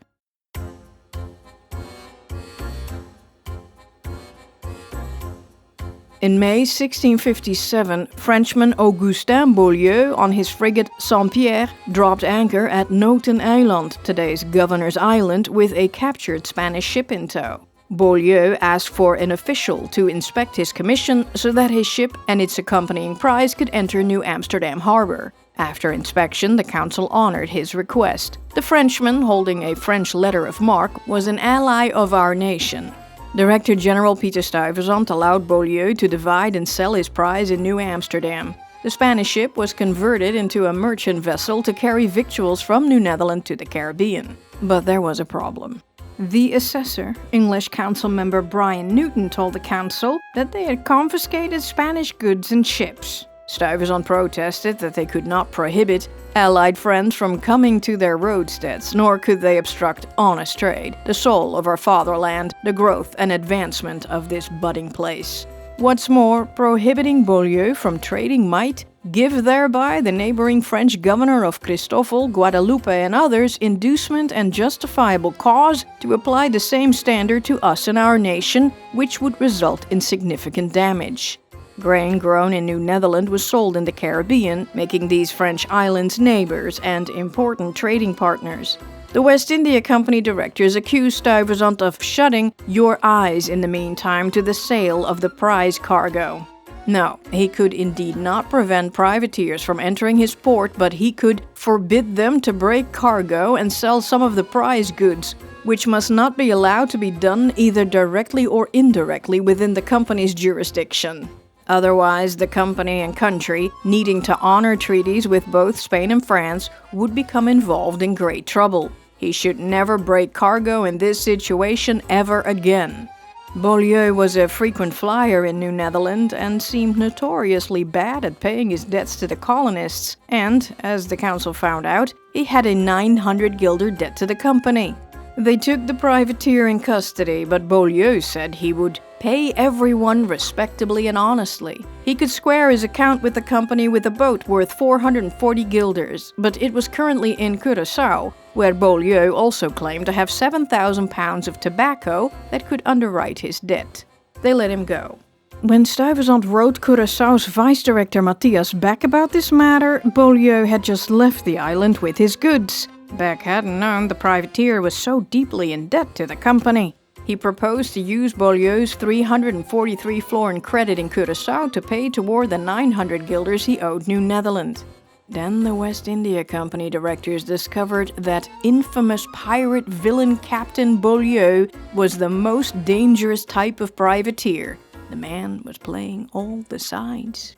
In May 1657, Frenchman Augustin Beaulieu on his frigate Saint-Pierre dropped anchor at Noten Eiland, today's Governor's Island, with a captured Spanish ship in tow. Beaulieu asked for an official to inspect his commission so that his ship and its accompanying prize could enter New Amsterdam harbor. After inspection, the council honored his request. The Frenchman, holding a French letter of marque, was an ally of our nation. Director General Pieter Stuyvesant allowed Beaulieu to divide and sell his prize in New Amsterdam. The Spanish ship was converted into a merchant vessel to carry victuals from New Netherland to the Caribbean. But there was a problem. The assessor, English council member Brian Newton, told the council that they had confiscated Spanish goods and ships. Stuyvesant protested that they could not prohibit Allied friends from coming to their roadsteads, nor could they obstruct honest trade, the soul of our fatherland, the growth and advancement of this budding place. What's more, prohibiting Beaulieu from trading might give thereby the neighboring French governor of Cristofel, Guadeloupe and others inducement and justifiable cause to apply the same standard to us and our nation, which would result in significant damage. Grain grown in New Netherland was sold in the Caribbean, making these French islands neighbors and important trading partners. The West India Company directors accused Stuyvesant of shutting your eyes in the meantime to the sale of the prize cargo. No, he could indeed not prevent privateers from entering his port, but he could forbid them to break cargo and sell some of the prize goods, which must not be allowed to be done either directly or indirectly within the company's jurisdiction. Otherwise, the company and country, needing to honor treaties with both Spain and France, would become involved in great trouble. He should never break cargo in this situation ever again. Beaulieu was a frequent flyer in New Netherland and seemed notoriously bad at paying his debts to the colonists, and, as the council found out, he had a 900 guilder debt to the company. They took the privateer in custody, but Beaulieu said he would pay everyone respectably and honestly. He could square his account with the company with a boat worth 440 guilders, but it was currently in Curaçao, where Beaulieu also claimed to have 7,000 pounds of tobacco that could underwrite his debt. They let him go. When Stuyvesant wrote Curaçao's vice-director Matthias Beck about this matter, Beaulieu had just left the island with his goods. Beck hadn't known the privateer was so deeply in debt to the company. He proposed to use Beaulieu's 343 florin credit in Curaçao to pay toward the 900 guilders he owed New Netherland. Then the West India Company directors discovered that infamous pirate villain Captain Beaulieu was the most dangerous type of privateer. The man was playing all the sides.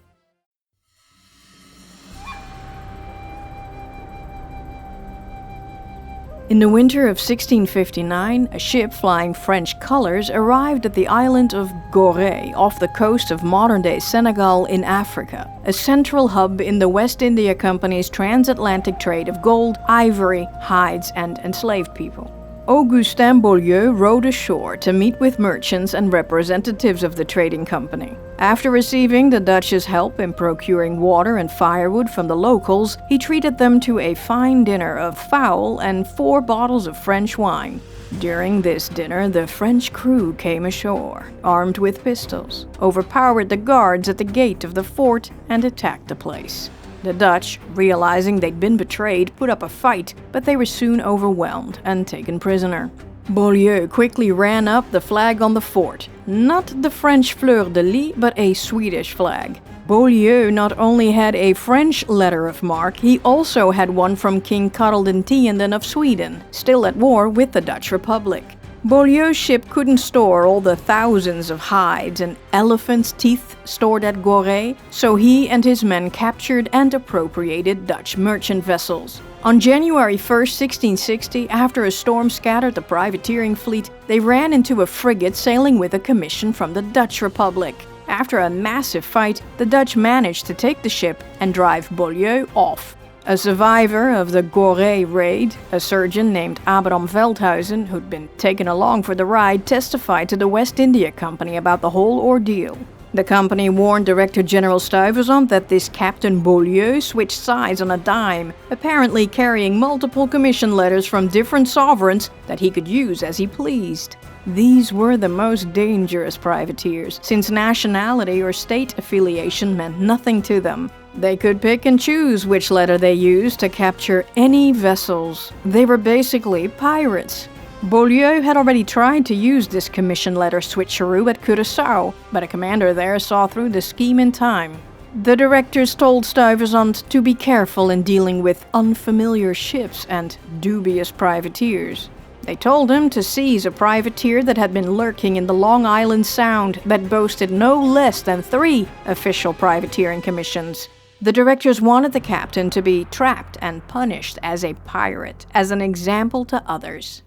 In the winter of 1659, a ship flying French colors arrived at the island of Grolle off the coast of modern-day Senegal in Africa, a central hub in the West India Company's transatlantic trade of gold, ivory, hides, and enslaved people. Augustin Beaulieu rowed ashore to meet with merchants and representatives of the trading company. After receiving the Dutch's help in procuring water and firewood from the locals, he treated them to a fine dinner of fowl and 4 bottles of French wine. During this dinner, the French crew came ashore, armed with pistols, overpowered the guards at the gate of the fort, and attacked the place. The Dutch, realizing they'd been betrayed, put up a fight, but they were soon overwhelmed and taken prisoner. Beaulieu quickly ran up the flag on the fort. Not the French fleur-de-lis, but a Swedish flag. Beaulieu not only had a French letter of marque, he also had one from King Karel X of Sweden, still at war with the Dutch Republic. Beaulieu's ship couldn't store all the thousands of hides and elephants' teeth stored at Grolle, so he and his men captured and appropriated Dutch merchant vessels. On January 1, 1660, after a storm scattered the privateering fleet, they ran into a frigate sailing with a commission from the Dutch Republic. After a massive fight, the Dutch managed to take the ship and drive Beaulieu off. A survivor of the Grolle raid, a surgeon named Abraham Veldhuizen, who'd been taken along for the ride, testified to the West India Company about the whole ordeal. The company warned Director General Stuyvesant that this Captain Beaulieu switched sides on a dime, apparently carrying multiple commission letters from different sovereigns that he could use as he pleased. These were the most dangerous privateers, since nationality or state affiliation meant nothing to them. They could pick and choose which letter they used to capture any vessels. They were basically pirates. Beaulieu had already tried to use this commission letter switcheroo at Curaçao, but a commander there saw through the scheme in time. The directors told Stuyvesant to be careful in dealing with unfamiliar ships and dubious privateers. They told him to seize a privateer that had been lurking in the Long Island Sound that boasted no less than 3 official privateering commissions. The directors wanted the captain to be trapped and punished as a pirate, as an example to others.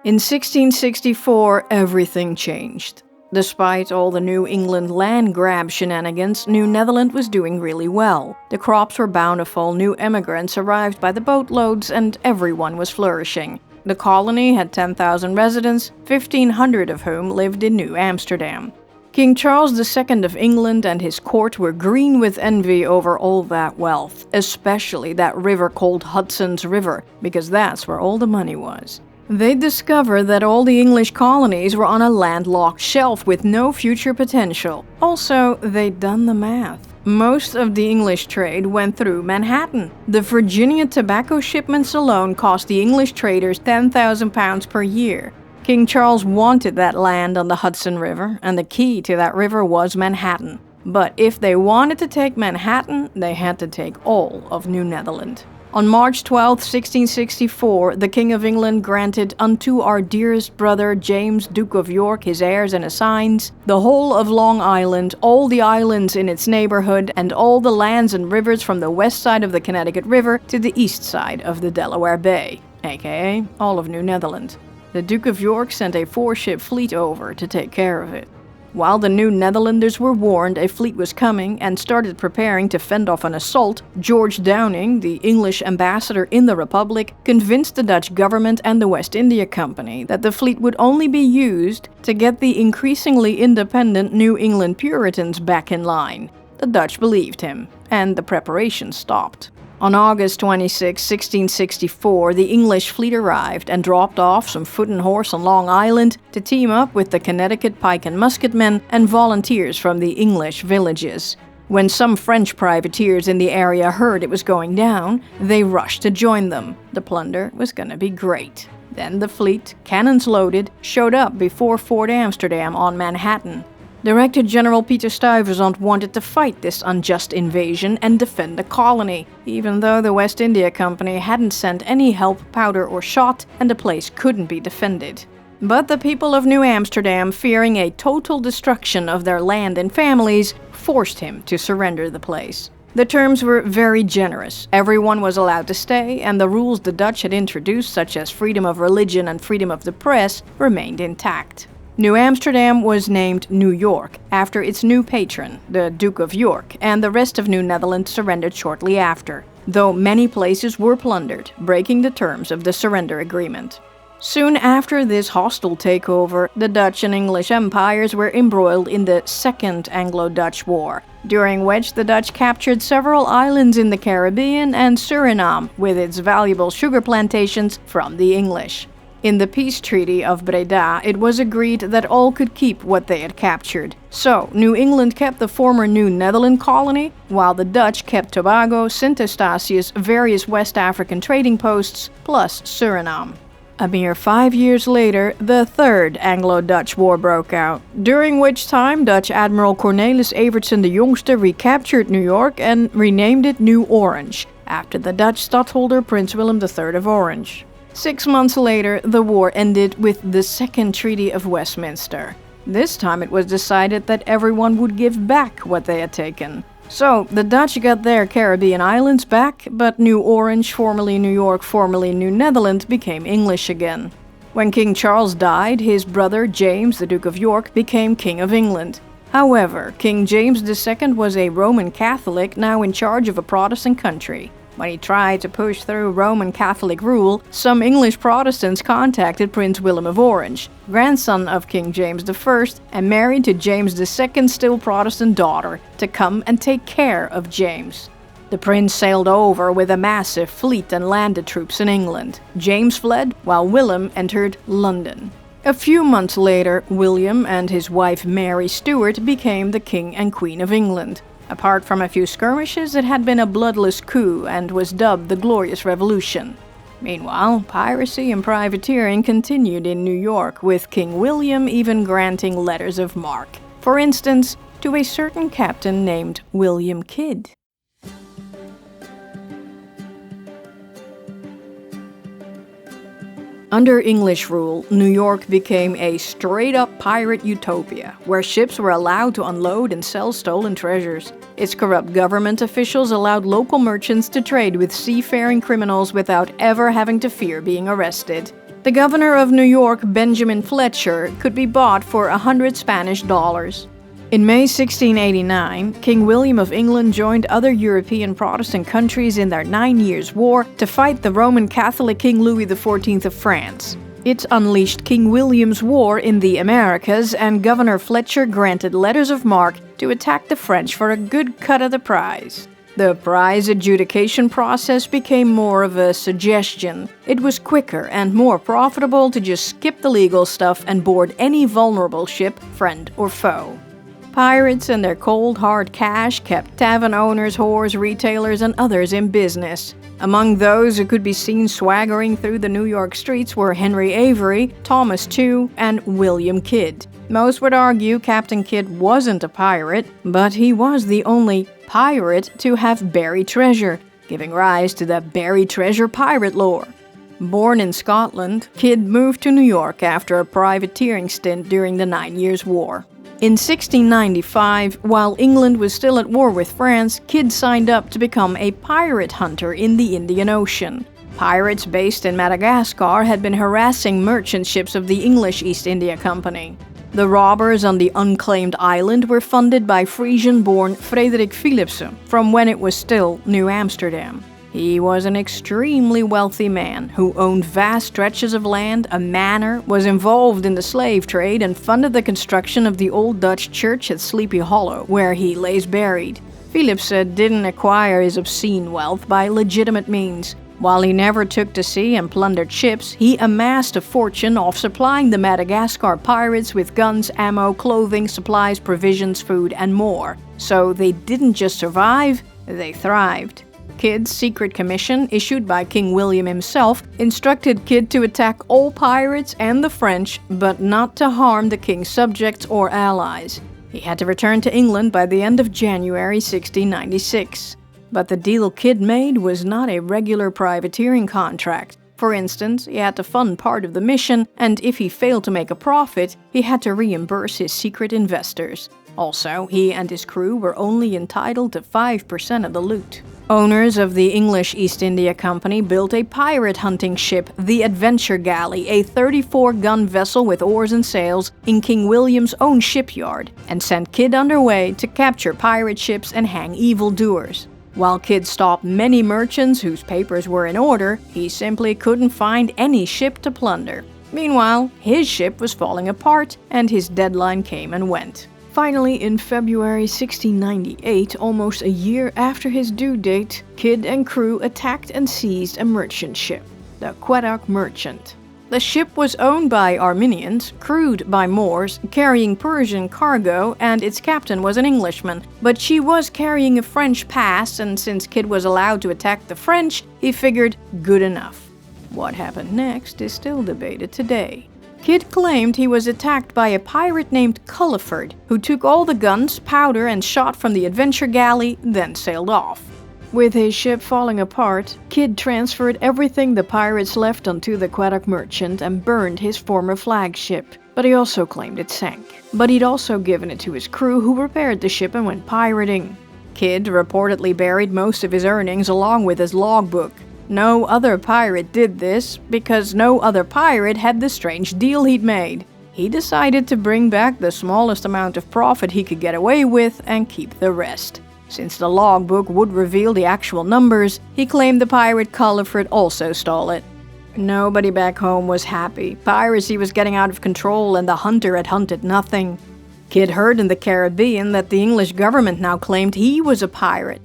In 1664, everything changed. Despite all the New England land grab shenanigans, New Netherland was doing really well. The crops were bountiful, new immigrants arrived by the boatloads, and everyone was flourishing. The colony had 10,000 residents, 1,500 of whom lived in New Amsterdam. King Charles II of England and his court were green with envy over all that wealth, especially that river called Hudson's River, because that's where all the money was. They discovered that all the English colonies were on a landlocked shelf with no future potential. Also, they'd done the math. Most of the English trade went through Manhattan. The Virginia tobacco shipments alone cost the English traders £10,000 per year. King Charles wanted that land on the Hudson River, and the key to that river was Manhattan. But if they wanted to take Manhattan, they had to take all of New Netherland. On March 12, 1664, the King of England granted unto our dearest brother James, Duke of York, his heirs and assigns, the whole of Long Island, all the islands in its neighborhood, and all the lands and rivers from the west side of the Connecticut River to the east side of the Delaware Bay, aka all of New Netherland. The Duke of York sent a 4-ship fleet over to take care of it. While the New Netherlanders were warned a fleet was coming and started preparing to fend off an assault, George Downing, the English ambassador in the Republic, convinced the Dutch government and the West India Company that the fleet would only be used to get the increasingly independent New England Puritans back in line. The Dutch believed him, and the preparations stopped. On August 26, 1664, the English fleet arrived and dropped off some foot and horse on Long Island to team up with the Connecticut pike and musketmen and volunteers from the English villages. When some French privateers in the area heard it was going down, they rushed to join them. The plunder was gonna be great. Then the fleet, cannons loaded, showed up before Fort Amsterdam on Manhattan. Director General Peter Stuyvesant wanted to fight this unjust invasion and defend the colony, even though the West India Company hadn't sent any help, powder, or shot, and the place couldn't be defended. But the people of New Amsterdam, fearing a total destruction of their land and families, forced him to surrender the place. The terms were very generous. Everyone was allowed to stay, and the rules the Dutch had introduced, such as freedom of religion and freedom of the press, remained intact. New Amsterdam was named New York, after its new patron, the Duke of York, and the rest of New Netherland surrendered shortly after, though many places were plundered, breaking the terms of the surrender agreement. Soon after this hostile takeover, the Dutch and English empires were embroiled in the Second Anglo-Dutch War, during which the Dutch captured several islands in the Caribbean and Suriname, with its valuable sugar plantations, from the English. In the Peace Treaty of Breda, it was agreed that all could keep what they had captured. So, New England kept the former New Netherland colony, while the Dutch kept Tobago, Sint Eustatius, various West African trading posts, plus Suriname. A mere 5 years later, the Third Anglo-Dutch War broke out, during which time Dutch Admiral Cornelis Evertsen de Jongste recaptured New York and renamed it New Orange, after the Dutch stadtholder Prince Willem III of Orange. 6 months later, the war ended with the Second Treaty of Westminster. This time it was decided that everyone would give back what they had taken. So, the Dutch got their Caribbean islands back, but New Orange, formerly New York, formerly New Netherland, became English again. When King Charles died, his brother James, the Duke of York, became King of England. However, King James II was a Roman Catholic now in charge of a Protestant country. When he tried to push through Roman Catholic rule, some English Protestants contacted Prince Willem of Orange, grandson of King James I and married to James II's still Protestant daughter, to come and take care of James. The prince sailed over with a massive fleet and landed troops in England. James fled, while Willem entered London. A few months later, William and his wife Mary Stuart became the King and Queen of England. Apart from a few skirmishes, it had been a bloodless coup and was dubbed the Glorious Revolution. Meanwhile, piracy and privateering continued in New York, with King William even granting letters of marque. For instance, to a certain captain named William Kidd. Under English rule, New York became a straight-up pirate utopia, where ships were allowed to unload and sell stolen treasures. Its corrupt government officials allowed local merchants to trade with seafaring criminals without ever having to fear being arrested. The governor of New York, Benjamin Fletcher, could be bought for $100 Spanish. In May 1689, King William of England joined other European Protestant countries in their 9 Years' War to fight the Roman Catholic King Louis XIV of France. It unleashed King William's War in the Americas, and Governor Fletcher granted letters of marque to attack the French for a good cut of the prize. The prize adjudication process became more of a suggestion. It was quicker and more profitable to just skip the legal stuff and board any vulnerable ship, friend or foe. Pirates and their cold, hard cash kept tavern owners, whores, retailers, and others in business. Among those who could be seen swaggering through the New York streets were Henry Avery, Thomas Tew, and William Kidd. Most would argue Captain Kidd wasn't a pirate, but he was the only pirate to have buried treasure, giving rise to the buried treasure pirate lore. Born in Scotland, Kidd moved to New York after a privateering stint during the 9 Years' War. In 1695, while England was still at war with France, Kidd signed up to become a pirate hunter in the Indian Ocean. Pirates based in Madagascar had been harassing merchant ships of the English East India Company. The robbers on the unclaimed island were funded by Frisian-born Frederik Philipse, from when it was still New Amsterdam. He was an extremely wealthy man who owned vast stretches of land, a manor, was involved in the slave trade, and funded the construction of the old Dutch church at Sleepy Hollow, where he lays buried. Philipse didn't acquire his obscene wealth by legitimate means. While he never took to sea and plundered ships, he amassed a fortune off supplying the Madagascar pirates with guns, ammo, clothing, supplies, provisions, food, and more. So they didn't just survive, they thrived. Kidd's secret commission, issued by King William himself, instructed Kidd to attack all pirates and the French, but not to harm the king's subjects or allies. He had to return to England by the end of January 1696. But the deal Kidd made was not a regular privateering contract. For instance, he had to fund part of the mission, and if he failed to make a profit, he had to reimburse his secret investors. Also, he and his crew were only entitled to 5% of the loot. Owners of the English East India Company built a pirate hunting ship, the Adventure Galley, a 34-gun vessel with oars and sails, in King William's own shipyard, and sent Kidd underway to capture pirate ships and hang evildoers. While Kidd stopped many merchants whose papers were in order, he simply couldn't find any ship to plunder. Meanwhile, his ship was falling apart, and his deadline came and went. Finally, in February 1698, almost a year after his due date, Kidd and crew attacked and seized a merchant ship, the Quedagh Merchant. The ship was owned by Armenians, crewed by Moors, carrying Persian cargo, and its captain was an Englishman. But she was carrying a French pass, and since Kidd was allowed to attack the French, he figured good enough. What happened next is still debated today. Kidd claimed he was attacked by a pirate named Culliford, who took all the guns, powder, and shot from the Adventure Galley, then sailed off. With his ship falling apart, Kidd transferred everything the pirates left onto the Quedagh Merchant and burned his former flagship, but he also claimed it sank. But he'd also given it to his crew, who repaired the ship and went pirating. Kidd reportedly buried most of his earnings along with his logbook. No other pirate did this, because no other pirate had the strange deal he'd made. He decided to bring back the smallest amount of profit he could get away with and keep the rest. Since the logbook would reveal the actual numbers, he claimed the pirate Culliford also stole it. Nobody back home was happy. Piracy was getting out of control and the hunter had hunted nothing. Kidd heard in the Caribbean that the English government now claimed he was a pirate.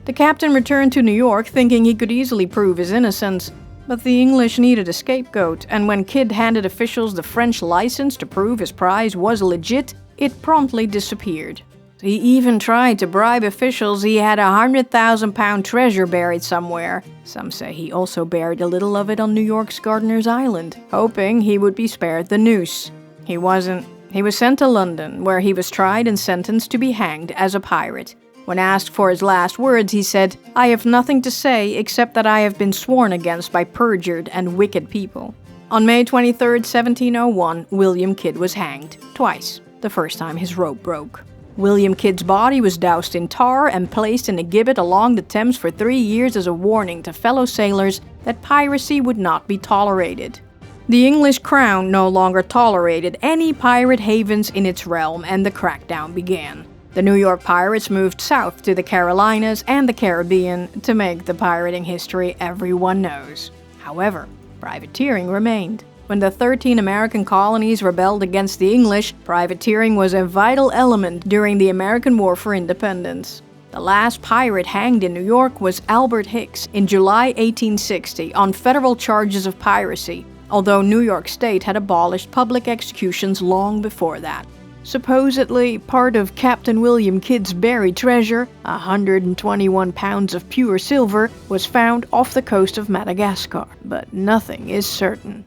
The captain returned to New York thinking he could easily prove his innocence, but the English needed a scapegoat, and when Kidd handed officials the French license to prove his prize was legit, it promptly disappeared. He even tried to bribe officials he had a £100,000 treasure buried somewhere. Some say he also buried a little of it on New York's Gardiner's Island, hoping he would be spared the noose. He wasn't. He was sent to London, where he was tried and sentenced to be hanged as a pirate. When asked for his last words, he said, "I have nothing to say except that I have been sworn against by perjured and wicked people." On May 23, 1701, William Kidd was hanged, twice, the first time his rope broke. William Kidd's body was doused in tar and placed in a gibbet along the Thames for 3 years as a warning to fellow sailors that piracy would not be tolerated. The English crown no longer tolerated any pirate havens in its realm, and the crackdown began. The New York pirates moved south to the Carolinas and the Caribbean to make the pirating history everyone knows. However, privateering remained. When the 13 American colonies rebelled against the English, privateering was a vital element during the American War for Independence. The last pirate hanged in New York was Albert Hicks in July 1860 on federal charges of piracy, although New York State had abolished public executions long before that. Supposedly, part of Captain William Kidd's buried treasure, 121 pounds of pure silver, was found off the coast of Madagascar, but nothing is certain.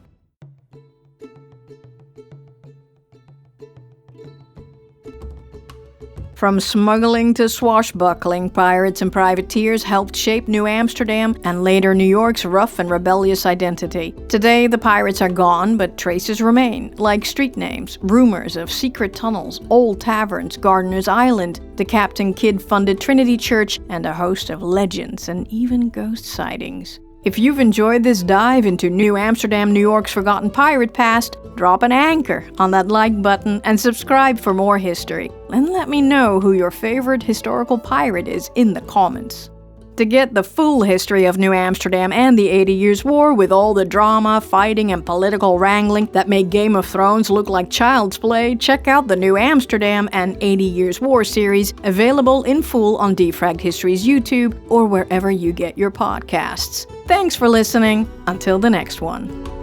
From smuggling to swashbuckling, pirates and privateers helped shape New Amsterdam and later New York's rough and rebellious identity. Today, the pirates are gone, but traces remain, like street names, rumors of secret tunnels, old taverns, Gardiner's Island, the Captain Kidd-funded Trinity Church, and a host of legends and even ghost sightings. If you've enjoyed this dive into New Amsterdam, New York's forgotten pirate past, drop an anchor on that like button and subscribe for more history. And let me know who your favorite historical pirate is in the comments. To get the full history of New Amsterdam and the 80 Years' War with all the drama, fighting, and political wrangling that made Game of Thrones look like child's play, check out the New Amsterdam and 80 Years' War series, available in full on Defragged History's YouTube or wherever you get your podcasts. Thanks for listening. Until the next one.